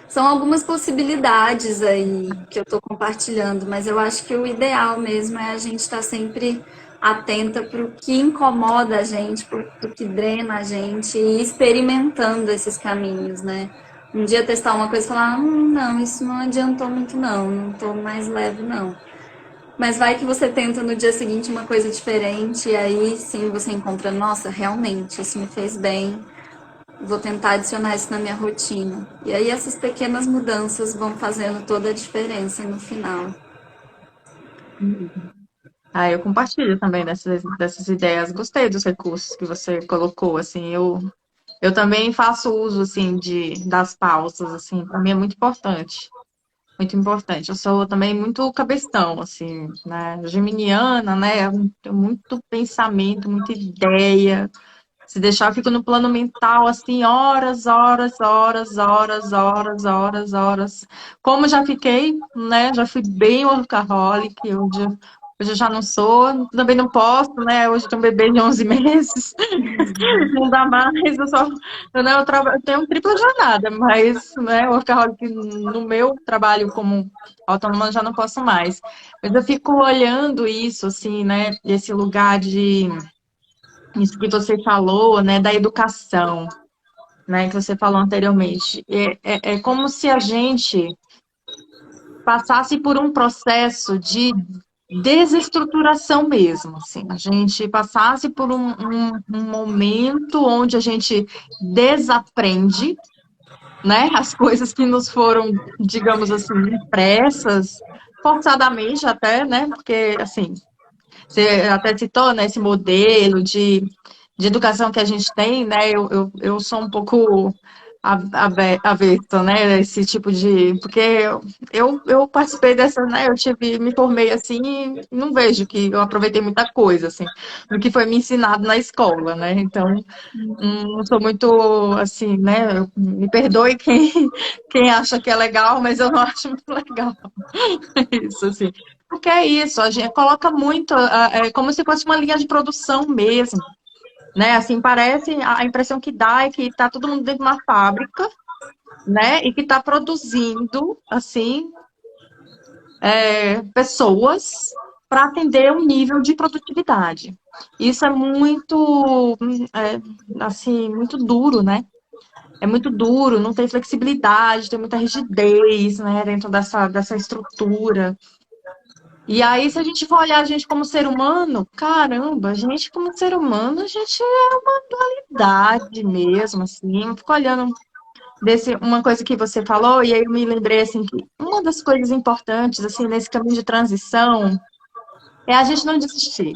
são algumas possibilidades aí que eu estou compartilhando, mas eu acho que o ideal mesmo é a gente estar sempre atenta para o que incomoda a gente, para o que drena a gente e experimentando esses caminhos, né? Um dia testar uma coisa e falar, não, isso não adiantou muito não estou mais leve não. Mas vai que você tenta no dia seguinte uma coisa diferente e aí sim você encontra, nossa, realmente, isso me fez bem, vou tentar adicionar isso na minha rotina. E aí essas pequenas mudanças vão fazendo toda a diferença no final. Ah, eu compartilho também dessas ideias. Gostei dos recursos que você colocou, assim, eu também faço uso, assim, das pausas, assim, para mim é muito importante. Muito importante. Eu sou também muito cabeção, assim, né? Geminiana, né? Eu tenho muito pensamento, muita ideia. Se deixar, eu fico no plano mental, assim, horas, horas, horas, horas, horas, horas, horas. Como já fiquei, né? Já fui bem workaholic, hoje eu já não sou, também não posso, né? Hoje eu tenho um bebê de 11 meses, não dá mais, eu tenho tripla jornada, mas, né, workaholic no meu trabalho como autônoma eu já não posso mais. Mas eu fico olhando isso, assim, né? Esse lugar de isso que você falou, né, da educação, né, que você falou anteriormente. É como se a gente passasse por um processo de desestruturação mesmo, assim. A gente passasse por um momento onde a gente desaprende, né, as coisas que nos foram, digamos assim, impressas, forçadamente até, né? Porque, assim, você até citou, né, esse modelo de educação que a gente tem, né? Eu sou um pouco avessa, né? Esse tipo de. Porque eu participei dessa, né? Me formei assim e não vejo que eu aproveitei muita coisa, assim, do que foi me ensinado na escola, né? Então, não sou muito assim, né? Me perdoe quem acha que é legal, mas eu não acho muito legal isso, assim. Porque é isso, a gente coloca muito, é como se fosse uma linha de produção mesmo, né? Assim, parece, a impressão que dá é que está todo mundo dentro de uma fábrica, né? E que está produzindo, assim, pessoas para atender um nível de produtividade. Isso é muito, assim, muito duro, né? É muito duro, não tem flexibilidade, tem muita rigidez, né, dentro dessa estrutura. E aí, se a gente for olhar a gente como ser humano, caramba, a gente como ser humano, a gente é uma dualidade mesmo, assim. Eu fico olhando uma coisa que você falou, e aí eu me lembrei, assim, que uma das coisas importantes, assim, nesse caminho de transição é a gente não desistir,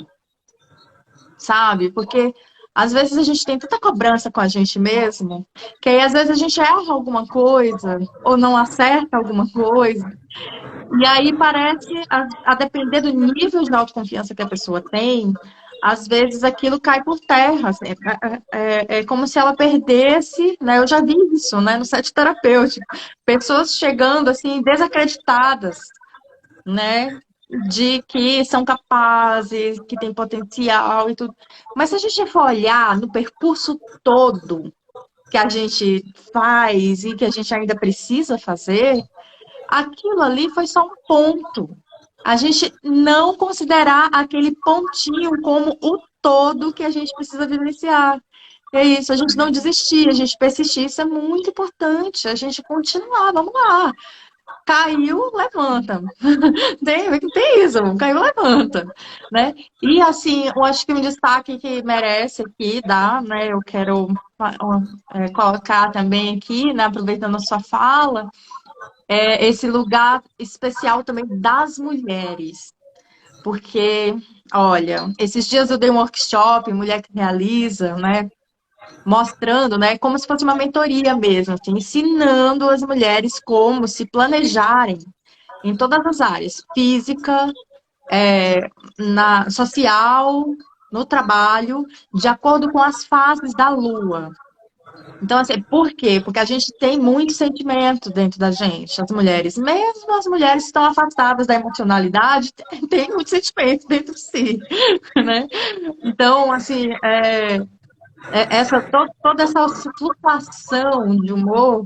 sabe? Porque às vezes a gente tem tanta cobrança com a gente mesmo, que aí às vezes a gente erra alguma coisa, ou não acerta alguma coisa. E aí parece, a depender do nível de autoconfiança que a pessoa tem, às vezes aquilo cai por terra. Assim, é como se ela perdesse, né? Eu já vi isso, né, no set terapêutico. Pessoas chegando assim, desacreditadas, né? De que são capazes, que têm potencial e tudo. Mas se a gente for olhar no percurso todo que a gente faz e que a gente ainda precisa fazer, aquilo ali foi só um ponto. A gente não considerar aquele pontinho como o todo que a gente precisa vivenciar. É isso, a gente não desistir, a gente persistir, isso é muito importante. A gente continuar, vamos lá. Caiu, levanta. Tem isso, caiu, levanta, né? E assim, eu acho que um destaque que merece aqui dar, né? Eu quero colocar também aqui, né? Aproveitando a sua fala, esse lugar especial também das mulheres. Porque, olha, esses dias eu dei um workshop, Mulher que Realiza, né? Mostrando, né, como se fosse uma mentoria mesmo, assim, ensinando as mulheres como se planejarem em todas as áreas, física, na social, no trabalho, de acordo com as fases da Lua. Então, assim, por quê? Porque a gente tem muito sentimento dentro da gente, as mulheres. Mesmo as mulheres que estão afastadas da emocionalidade, tem muito sentimento dentro de si, né? Então, assim, toda essa flutuação de humor,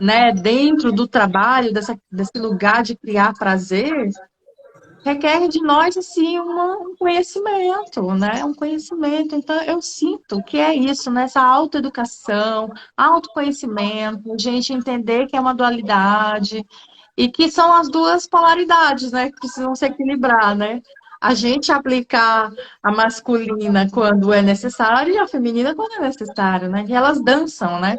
né, dentro do trabalho, desse lugar de criar prazer, requer de nós, assim, um conhecimento, né? Um conhecimento. Então, eu sinto que é isso, nessa autoeducação, autoconhecimento, a gente entender que é uma dualidade e que são as duas polaridades, né? Que precisam se equilibrar, né? A gente aplicar a masculina quando é necessário e a feminina quando é necessário, né? Que elas dançam, né?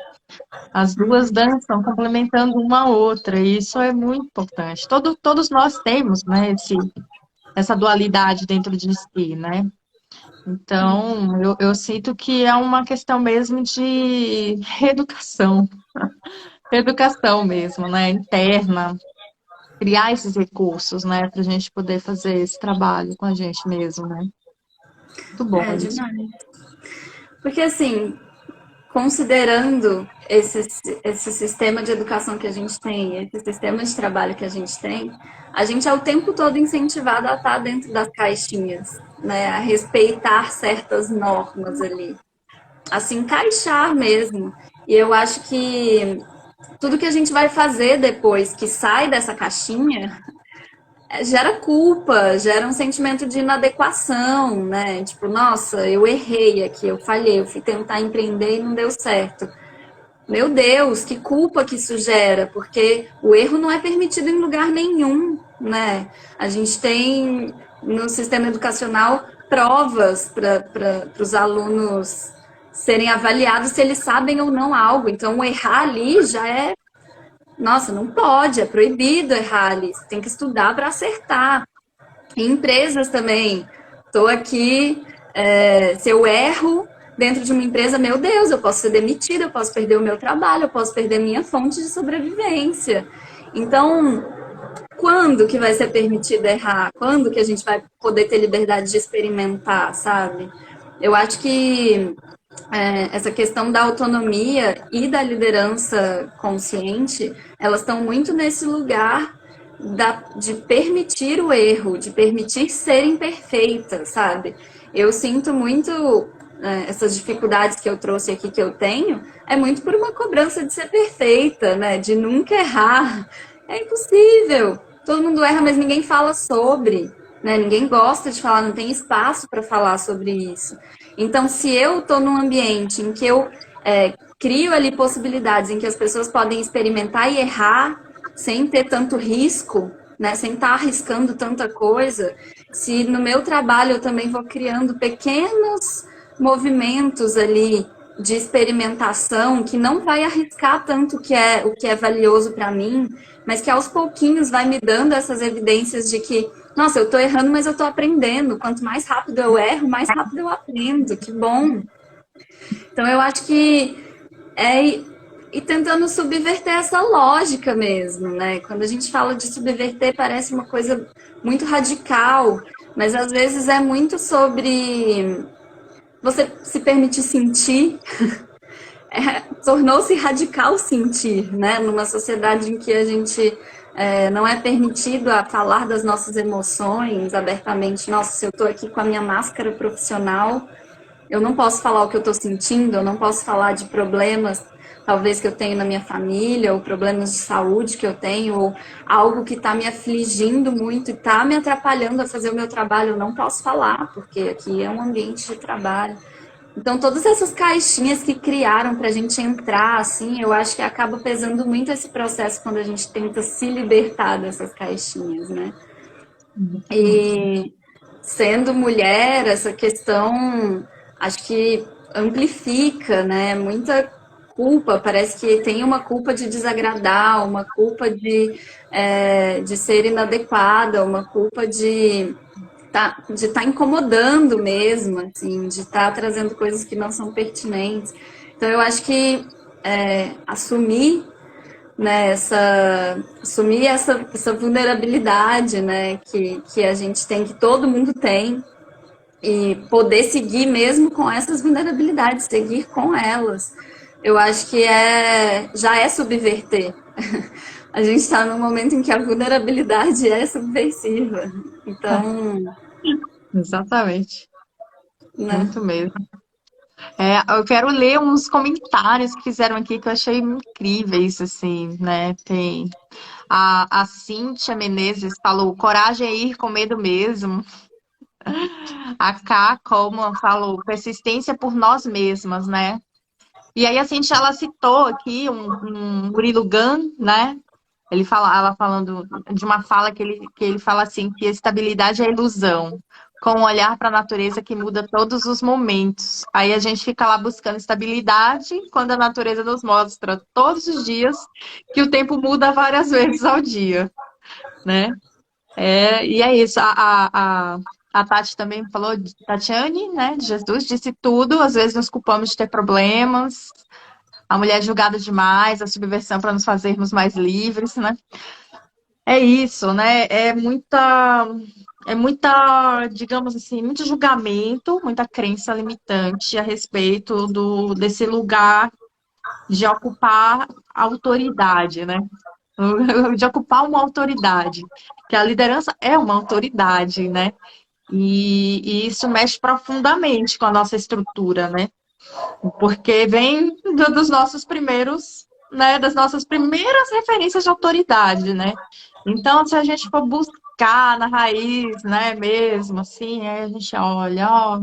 As duas dançam complementando uma a outra, e isso é muito importante. Todos nós temos, né, essa dualidade dentro de si, né? Então, eu sinto que é uma questão mesmo de reeducação, reeducação mesmo, né, interna, criar esses recursos, né, para a gente poder fazer esse trabalho com a gente mesmo, né? Muito bom É isso. demais. Porque assim, considerando esse sistema de educação que a gente tem, esse sistema de trabalho que a gente é o tempo todo incentivado a estar dentro das caixinhas, né? A respeitar certas normas ali, a se encaixar mesmo. E eu acho que tudo que a gente vai fazer depois que sai dessa caixinha gera culpa, gera um sentimento de inadequação, né? Tipo, nossa, eu errei aqui, eu falhei, eu fui tentar empreender e não deu certo. Meu Deus, que culpa que isso gera, porque o erro não é permitido em lugar nenhum, né? A gente tem no sistema educacional provas para os alunos serem avaliados se eles sabem ou não algo. Então, o errar ali já é Nossa, não pode, é proibido errar ali. Você tem que estudar para acertar. Em empresas também. Estou aqui, se eu erro dentro de uma empresa, meu Deus, eu posso ser demitida, eu posso perder o meu trabalho, eu posso perder minha fonte de sobrevivência. Então, quando que vai ser permitido errar? Quando que a gente vai poder ter liberdade de experimentar, sabe? Eu acho que essa questão da autonomia e da liderança consciente, elas estão muito nesse lugar de permitir o erro, de permitir ser imperfeita, sabe? Eu sinto muito essas dificuldades que eu trouxe aqui que eu tenho, é muito por uma cobrança de ser perfeita, né? De nunca errar. É impossível. Todo mundo erra, mas ninguém fala sobre, né? Ninguém gosta de falar, não tem espaço para falar sobre isso. Então, se eu estou num ambiente em que eu crio ali possibilidades em que as pessoas podem experimentar e errar sem ter tanto risco, né, sem estar arriscando tanta coisa, se no meu trabalho eu também vou criando pequenos movimentos ali de experimentação que não vai arriscar tanto o que é valioso para mim, mas que aos pouquinhos vai me dando essas evidências de que, nossa, eu estou errando, mas eu estou aprendendo. Quanto mais rápido eu erro, mais rápido eu aprendo. Que bom. Então eu acho que é e tentando subverter essa lógica mesmo, né? Quando a gente fala de subverter, parece uma coisa muito radical, mas às vezes é muito sobre você se permitir sentir. Tornou-se radical sentir, né? Numa sociedade em que a gente não é permitido a falar das nossas emoções abertamente. Nossa, se eu estou aqui com a minha máscara profissional, eu não posso falar o que eu estou sentindo, eu não posso falar de problemas, talvez que eu tenho na minha família, ou problemas de saúde que eu tenho, ou algo que está me afligindo muito e está me atrapalhando a fazer o meu trabalho, eu não posso falar, porque aqui é um ambiente de trabalho. Então, todas essas caixinhas que criaram para a gente entrar, assim, eu acho que acaba pesando muito esse processo quando a gente tenta se libertar dessas caixinhas, né? E sendo mulher, essa questão acho que amplifica, né? Muita culpa, parece que tem uma culpa de desagradar, uma culpa de ser inadequada, uma culpa de tá incomodando mesmo, assim, de estar trazendo coisas que não são pertinentes. Então eu acho que assumir, né, assumir essa vulnerabilidade, né, que a gente tem, que todo mundo tem, e poder seguir mesmo com essas vulnerabilidades, seguir com elas. Eu acho que já é subverter. A gente está num momento em que a vulnerabilidade é subversiva. Então, Exatamente, né? muito mesmo. Eu quero ler uns comentários que fizeram aqui que eu achei incríveis, assim, né? Tem a Cíntia Menezes falou, coragem é ir com medo mesmo. A Ká Coleman falou, persistência por nós mesmas, né? E aí a Cintia, ela citou aqui um Murilo Gun, né? Ela falando de uma fala que ele fala assim, que a estabilidade é ilusão, com um olhar para a natureza que muda todos os momentos. Aí a gente fica lá buscando estabilidade, quando a natureza nos mostra todos os dias que o tempo muda várias vezes ao dia, né? E é isso. A Tati também falou, Tatiane, né, de Jesus, disse tudo. Às vezes nos culpamos de ter problemas. A mulher é julgada demais, a subversão para nos fazermos mais livres, né? É isso, né? Digamos assim, muito julgamento, muita crença limitante a respeito desse lugar de ocupar autoridade, né? De ocupar uma autoridade, que a liderança é uma autoridade, né? E isso mexe profundamente com a nossa estrutura, né? Porque vem dos nossos primeiros, né? Das nossas primeiras referências de autoridade, né? Então, se a gente for buscar na raiz, né, mesmo, assim, aí a gente olha, ó,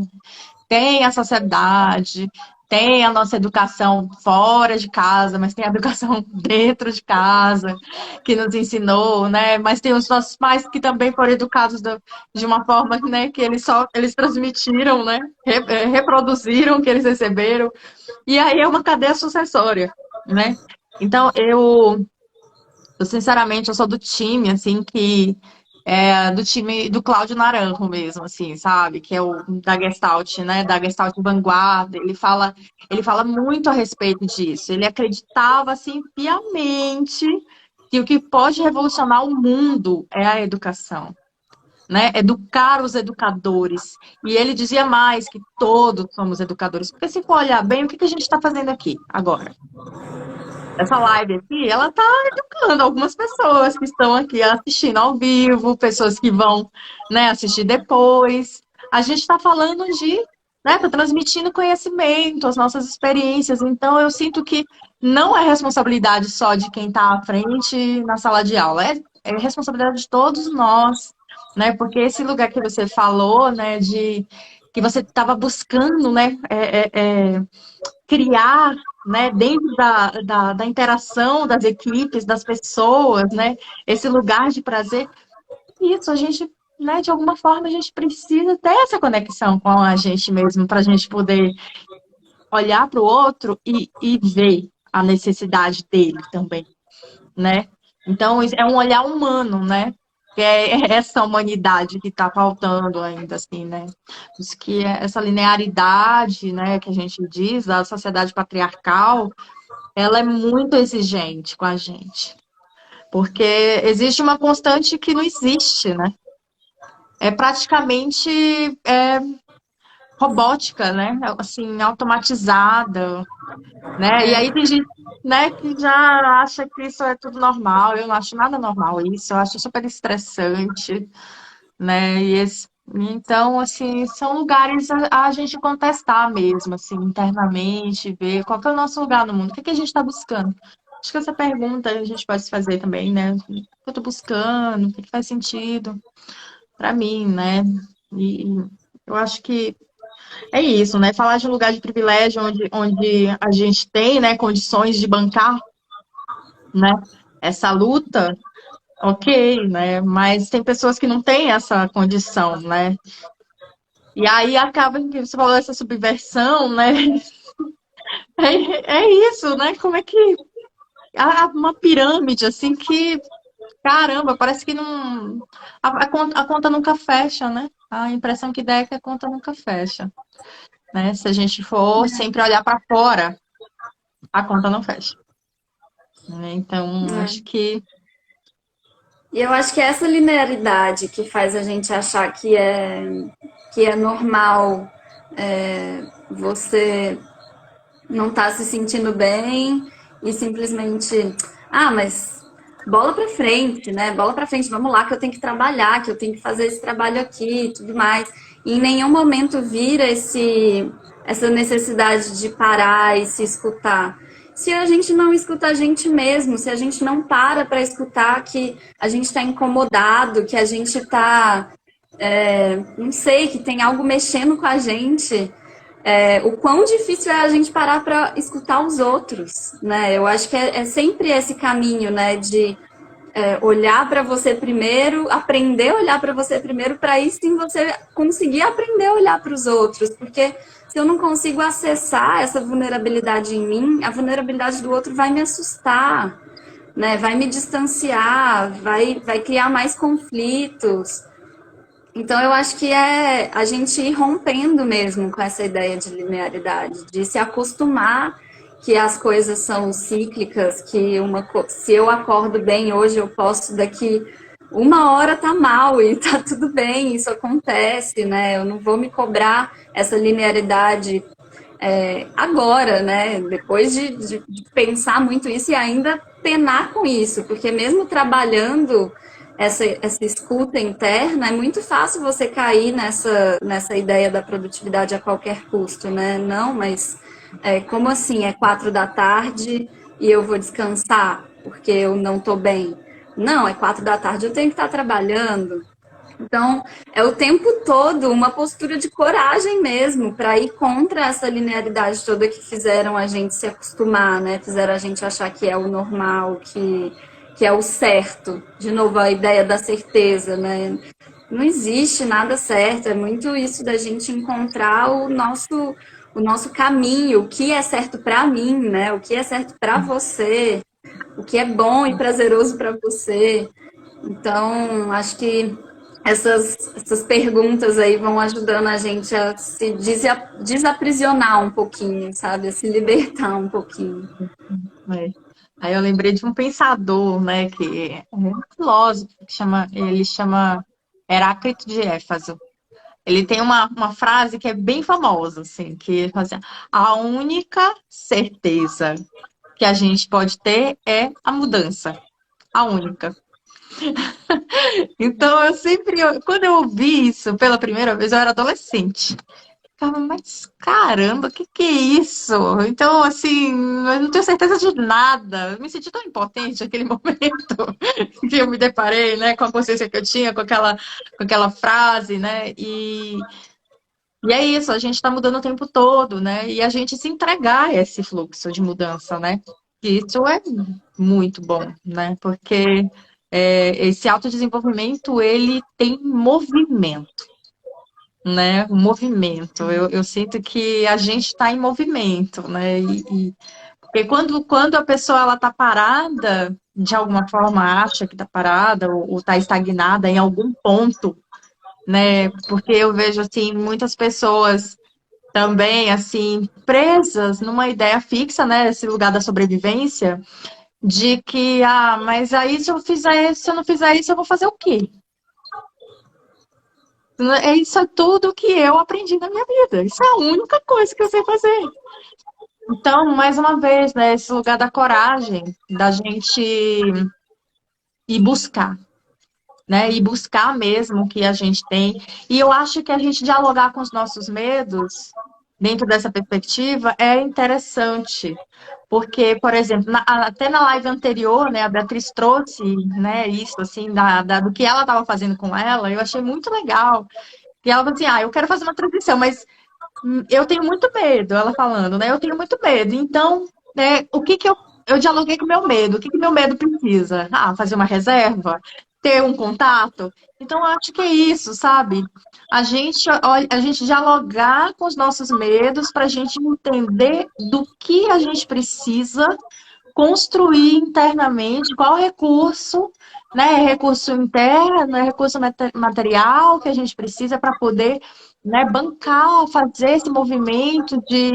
tem a sociedade, tem a nossa educação fora de casa, mas tem a educação dentro de casa, que nos ensinou, né? Mas tem os nossos pais que também foram educados de uma forma, né, que eles transmitiram, né? Reproduziram o que eles receberam. E aí é uma cadeia sucessória, né? Então, Eu, sinceramente, eu sou do time, assim, que é do time do Cláudio Naranjo mesmo, assim, sabe? Que é o da Gestalt, né? Da Gestalt Vanguarda. Ele fala muito a respeito disso. Ele acreditava, assim, piamente que o que pode revolucionar o mundo é a educação, né? Educar os educadores. E ele dizia mais que todos somos educadores. Porque se for olhar bem, o que que a gente está fazendo aqui agora? Essa live aqui, ela está educando algumas pessoas que estão aqui assistindo ao vivo, pessoas que vão, né, assistir depois. A gente está falando de, né, tá transmitindo conhecimento, as nossas experiências. Então, eu sinto que não é responsabilidade só de quem está à frente na sala de aula, é responsabilidade de todos nós, né? Porque esse lugar que você falou, né, de que você estava buscando, né, criar, né, dentro da interação das equipes, das pessoas, né, esse lugar de prazer. Isso, a gente, né, de alguma forma, a gente precisa ter essa conexão com a gente mesmo, para a gente poder olhar para o outro e ver a necessidade dele também, né? Então, é um olhar humano, né? Que é essa humanidade que está faltando ainda, assim, né? Isso que é essa linearidade, né, que a gente diz, da sociedade patriarcal, ela é muito exigente com a gente, porque existe uma constante que não existe, né? É praticamente é, robótica, né? Assim, automatizada, né? E aí tem gente, né, que já acha que isso é tudo normal. Eu não acho nada normal isso. Eu acho super estressante, né? Então, assim, são lugares a gente contestar mesmo, assim, internamente, ver qual que é o nosso lugar no mundo, o que que a gente está buscando. Acho que essa pergunta a gente pode se fazer também, né? O que eu estou buscando, o que que faz sentido para mim, né? E eu acho que é isso, né? Falar de um lugar de privilégio onde a gente tem, né, condições de bancar, né, essa luta, ok, né? Mas tem pessoas que não têm essa condição, né? E aí acaba que você falou essa subversão, né? É isso, né? Como é que há uma pirâmide assim que, caramba, parece que não a conta nunca fecha, né? A impressão que dá é que a conta nunca fecha, né? Se a gente for sempre olhar para fora, a conta não fecha, né? Então, acho É. que E eu acho que é essa linearidade que faz a gente achar que é normal você não tá se sentindo bem e simplesmente, ah, mas bola pra frente, né? Bola pra frente, vamos lá que eu tenho que trabalhar, que eu tenho que fazer esse trabalho aqui e tudo mais. E em nenhum momento vira essa necessidade de parar e se escutar. Se a gente não escuta a gente mesmo, se a gente não para escutar que a gente está incomodado, que a gente está, não sei, que tem algo mexendo com a gente, o quão difícil é a gente parar para escutar os outros, né? Eu acho que é sempre esse caminho, né, de olhar para você primeiro, aprender a olhar para você primeiro, para aí sim você conseguir aprender a olhar para os outros, porque se eu não consigo acessar essa vulnerabilidade em mim, a vulnerabilidade do outro vai me assustar, né? Vai me distanciar, vai criar mais conflitos. Então, eu acho que é a gente ir rompendo mesmo com essa ideia de linearidade, de se acostumar que as coisas são cíclicas, que se eu acordo bem hoje, eu posso daqui uma hora tá mal e tá tudo bem, isso acontece, né? Eu não vou me cobrar essa linearidade agora, né? Depois de pensar muito isso e ainda penar com isso, porque mesmo trabalhando essa escuta interna, é muito fácil você cair nessa ideia da produtividade a qualquer custo, né? Não, mas como assim? É 4 da tarde e eu vou descansar porque eu não estou bem? Não, é 4 da tarde, eu tenho que estar trabalhando. Então, é o tempo todo uma postura de coragem mesmo, para ir contra essa linearidade toda que fizeram a gente se acostumar, né? Fizeram a gente achar que é o normal, que é o certo. De novo, a ideia da certeza, né? Não existe nada certo, é muito isso da gente encontrar o nosso caminho, o que é certo para mim, né? O que é certo para você. o que é bom e prazeroso para você. Então, acho que essas perguntas aí vão ajudando a gente a se desaprisionar um pouquinho, sabe? A se libertar um pouquinho. É. Aí eu lembrei de um pensador, né, que é um filósofo, ele chama Heráclito de Éfeso. Ele tem uma frase que é bem famosa, assim, que ele fala assim, a única certeza que a gente pode ter é a mudança. A única. Então, quando eu ouvi isso pela primeira vez, eu era adolescente. Ficava, mas caramba, o que que é isso? Então, assim, eu não tenho certeza de nada. Eu me senti tão impotente naquele momento que eu me deparei, né, com a consciência que eu tinha, com aquela frase, né? E é isso, a gente está mudando o tempo todo, né? E a gente se entregar a esse fluxo de mudança, né? E isso é muito bom, né? Porque esse autodesenvolvimimento, ele tem movimento, né? O movimento. Eu sinto que a gente está em movimento, né? Porque quando a pessoa ela está parada, de alguma forma acha que está parada ou está estagnada em algum ponto, né? Porque eu vejo assim muitas pessoas também assim presas numa ideia fixa, né? Esse lugar da sobrevivência, de que mas aí se eu não fizer isso, eu vou fazer o quê? É isso é tudo que eu aprendi na minha vida. Isso é a única coisa que eu sei fazer. Então, mais uma vez, né? Esse lugar da coragem, da gente ir buscar, né? E buscar mesmo o que a gente tem. E eu acho que a gente dialogar com os nossos medos, dentro dessa perspectiva, é interessante. Porque, por exemplo, até na live anterior, né, a Beatriz trouxe, né, isso, assim, do que ela estava fazendo com ela, eu achei muito legal. E ela falou assim, eu quero fazer uma transição, mas eu tenho muito medo, ela falando, né, eu tenho muito medo. Então, né, o que que eu dialoguei com o meu medo, o que que meu medo precisa? Fazer uma reserva? Ter um contato? Então, eu acho que é isso, sabe? A gente dialogar com os nossos medos para a gente entender do que a gente precisa construir internamente, qual recurso, né? Recurso interno, recurso material que a gente precisa para poder, né, bancar, fazer esse movimento de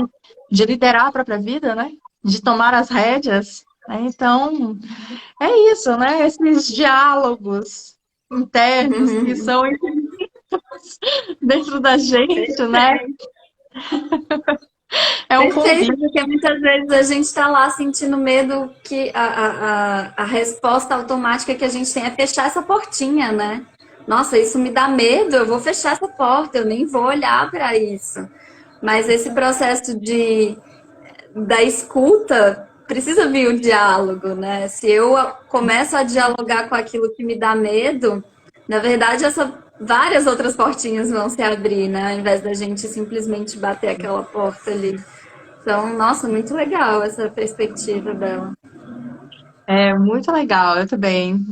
liderar a própria vida, né? De tomar as rédeas. Né? Então, é isso, né? Esses diálogos internos que são dentro da gente, né? É um Perfeito, convite. porque muitas vezes a gente está lá sentindo medo que a resposta automática que a gente tem é fechar essa portinha, né? Nossa, isso me dá medo, eu vou fechar essa porta, eu nem vou olhar para isso. Mas esse processo da escuta precisa vir o diálogo, né? Se eu começo a dialogar com aquilo que me dá medo, na verdade, várias outras portinhas vão se abrir, né? Ao invés da gente simplesmente bater aquela porta ali. Então, nossa, muito legal essa perspectiva dela. É muito legal, eu também.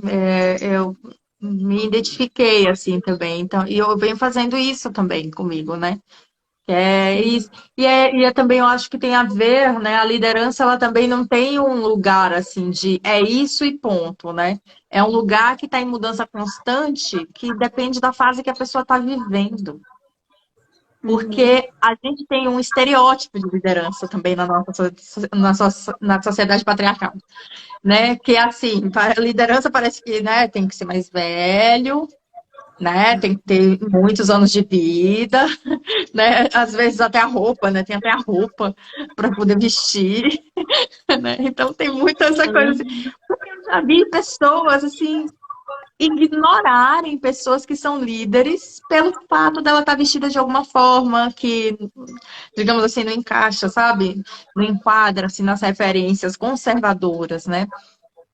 Eu me identifiquei assim também. Então, e eu venho fazendo isso também comigo, né? É isso. E também eu acho que tem a ver, né? A liderança ela também não tem um lugar assim de é isso e ponto, né? É um lugar que está em mudança constante, que depende da fase que a pessoa está vivendo. Porque a gente tem um estereótipo de liderança também na sociedade patriarcal, né? Que é assim, a liderança parece que, né, tem que ser mais velho, né? Tem que ter muitos anos de vida, né? Às vezes até a roupa, né? Tem até a roupa para poder vestir, né? Então tem muita essa coisa assim. Porque eu já vi pessoas assim ignorarem pessoas que são líderes pelo fato dela estar vestida de alguma forma que, digamos assim, não encaixa, sabe? Não enquadra assim nas referências conservadoras, né?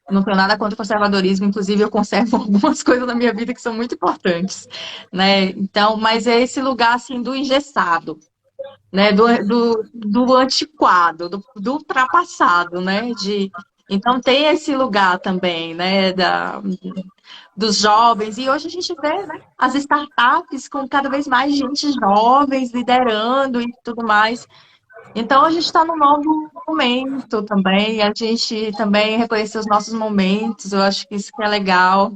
Não tenho nada contra o conservadorismo, inclusive eu conservo algumas coisas na minha vida que são muito importantes, né? Então, mas é esse lugar assim do engessado, né? Do antiquado, do ultrapassado, né? Então tem esse lugar também, né? Dos jovens, e hoje a gente vê, né? As startups com cada vez mais gente jovens liderando e tudo mais. Então a gente está num novo momento também, a gente também reconhecer os nossos momentos, eu acho que isso que é legal,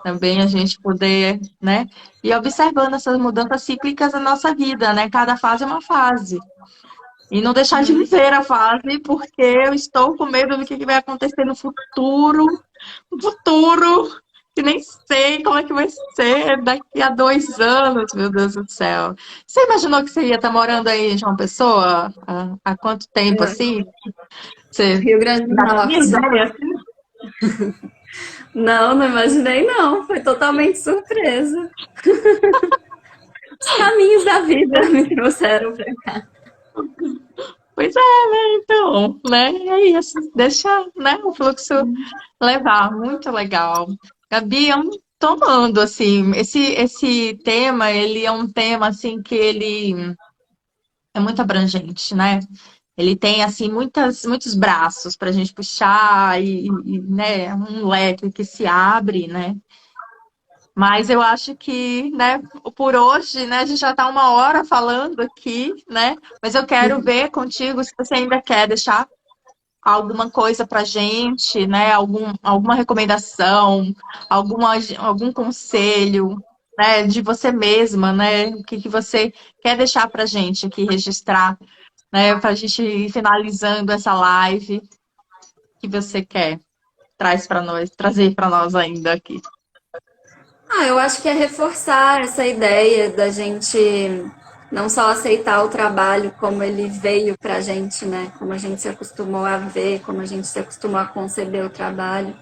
também a gente poder, né, ir observando essas mudanças cíclicas da nossa vida, né, cada fase é uma fase. E não deixar de viver a fase, porque eu estou com medo do que vai acontecer no futuro, que nem sei como é que vai ser daqui a 2 anos, meu Deus do céu. Você imaginou que você ia estar morando aí em João Pessoa? Há quanto tempo assim? Você Rio Grande do já tinha Norte. ideia assim? Não, não imaginei, não. Foi totalmente surpresa. Os caminhos da vida me trouxeram pra cá. Pois é, né? Então, né? É isso. Deixa, né, o fluxo levar. Muito legal. Gabi, eu tô amando, assim, esse tema, ele é um tema, assim, que ele é muito abrangente, né? Ele tem, assim, muitos braços para a gente puxar né, um leque que se abre, né? Mas eu acho que, né, por hoje, né, a gente já está 1 hora falando aqui, né? Mas eu quero ver contigo se você ainda quer deixar alguma coisa para gente, né? Alguma recomendação, algum conselho, né? De você mesma, né? O que você quer deixar para gente aqui registrar, né? Para a gente ir finalizando essa live, o que você quer trazer para nós ainda aqui. Eu acho que é reforçar essa ideia da gente não só aceitar o trabalho como ele veio pra gente, né? Como a gente se acostumou a ver, como a gente se acostumou a conceber o trabalho,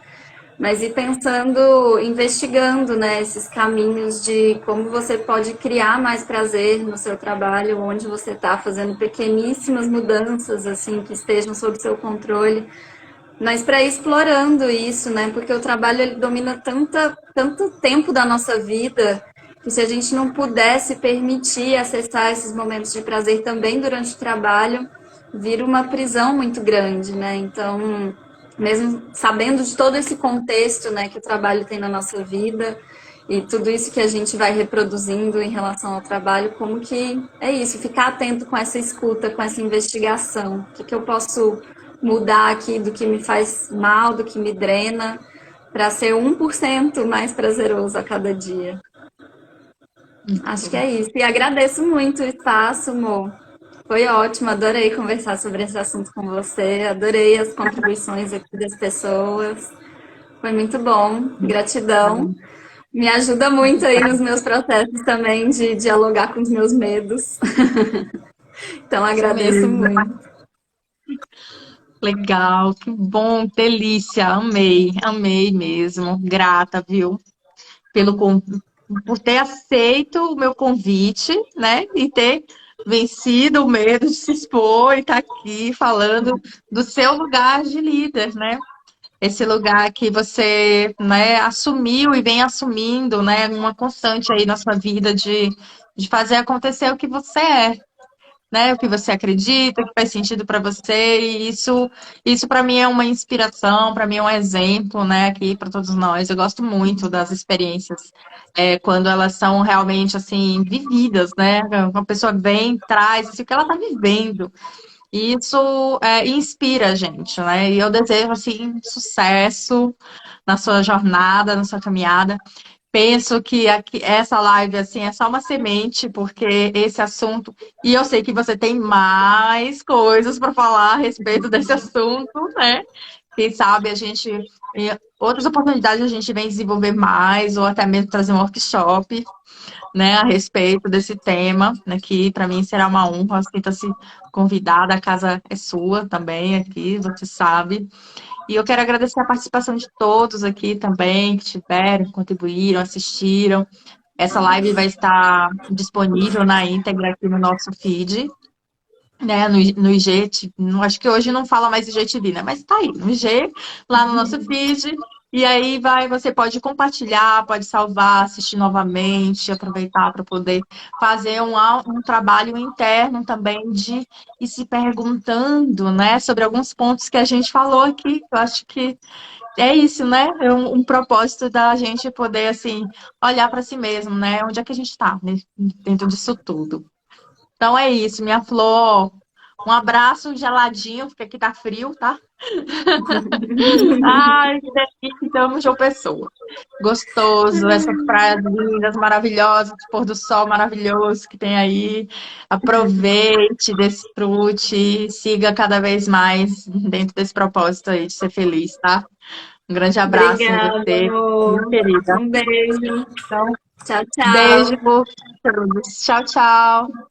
mas ir pensando, investigando, né, esses caminhos de como você pode criar mais prazer no seu trabalho, onde você está fazendo pequeníssimas mudanças, assim, que estejam sob seu controle, mas para ir explorando isso, né? Porque o trabalho ele domina tanto tempo da nossa vida que se a gente não pudesse permitir acessar esses momentos de prazer também durante o trabalho, vira uma prisão muito grande, né? Então, mesmo sabendo de todo esse contexto, né, que o trabalho tem na nossa vida e tudo isso que a gente vai reproduzindo em relação ao trabalho, como que é isso, ficar atento com essa escuta, com essa investigação. O que eu posso mudar aqui do que me faz mal, do que me drena, para ser 1% mais prazeroso a cada dia. Acho que é isso. E agradeço muito o espaço, Mo. Foi ótimo, adorei conversar sobre esse assunto com você, adorei as contribuições aqui das pessoas. Foi muito bom, gratidão. Me ajuda muito aí nos meus processos também de dialogar com os meus medos. Então Isso agradeço mesmo. muito. Legal, que bom, delícia, amei, amei mesmo. Grata, viu? Pelo, con- por ter aceito o meu convite, né? E ter vencido o medo de se expor e estar aqui falando do seu lugar de líder, né? Esse lugar que você, né, assumiu e vem assumindo, né? Uma constante aí na sua vida de fazer acontecer o que você é, né? O que você acredita, o que faz sentido para você, e isso para mim é uma inspiração, para mim é um exemplo, né? Aqui para todos nós. Eu gosto muito das experiências quando elas são realmente assim vividas, né? Uma pessoa vem, traz assim, o que ela está vivendo. E isso inspira a gente, né? E eu desejo assim sucesso na sua jornada, na sua caminhada. Penso que essa live assim é só uma semente, porque esse assunto, e eu sei que você tem mais coisas para falar a respeito desse assunto, né? Quem sabe a gente, em outras oportunidades, a gente vem desenvolver mais, ou até mesmo trazer um workshop, né, a respeito desse tema, né, que para mim será uma honra, sinta-se convidada, a casa é sua também aqui, você sabe. E eu quero agradecer a participação de todos aqui também, que tiveram, contribuíram, assistiram. Essa live vai estar disponível na íntegra aqui no nosso feed, né? No IG, acho que hoje não fala mais IGTV, né? Mas tá aí, no IG, lá no nosso feed. E aí você pode compartilhar, pode salvar, assistir novamente, aproveitar para poder fazer um trabalho interno também de ir se perguntando, né, sobre alguns pontos que a gente falou aqui. Eu acho que é isso, né? É um propósito da gente poder, assim, olhar para si mesmo, né? Onde é que a gente está, né? Dentro disso tudo. Então é isso, minha flor. Um abraço geladinho, porque aqui tá frio, tá? Ai, que delícia, então, João Pessoa. Gostoso, essas praias lindas, maravilosas, pôr do sol maravilhoso que tem aí. Aproveite, desfrute, siga cada vez mais dentro desse propósito aí de ser feliz, tá? Um grande abraço em Obrigada, você, minha amor. querida. Um beijo. Então, Tchau, beijo tchau. por todos. Tchau, tchau.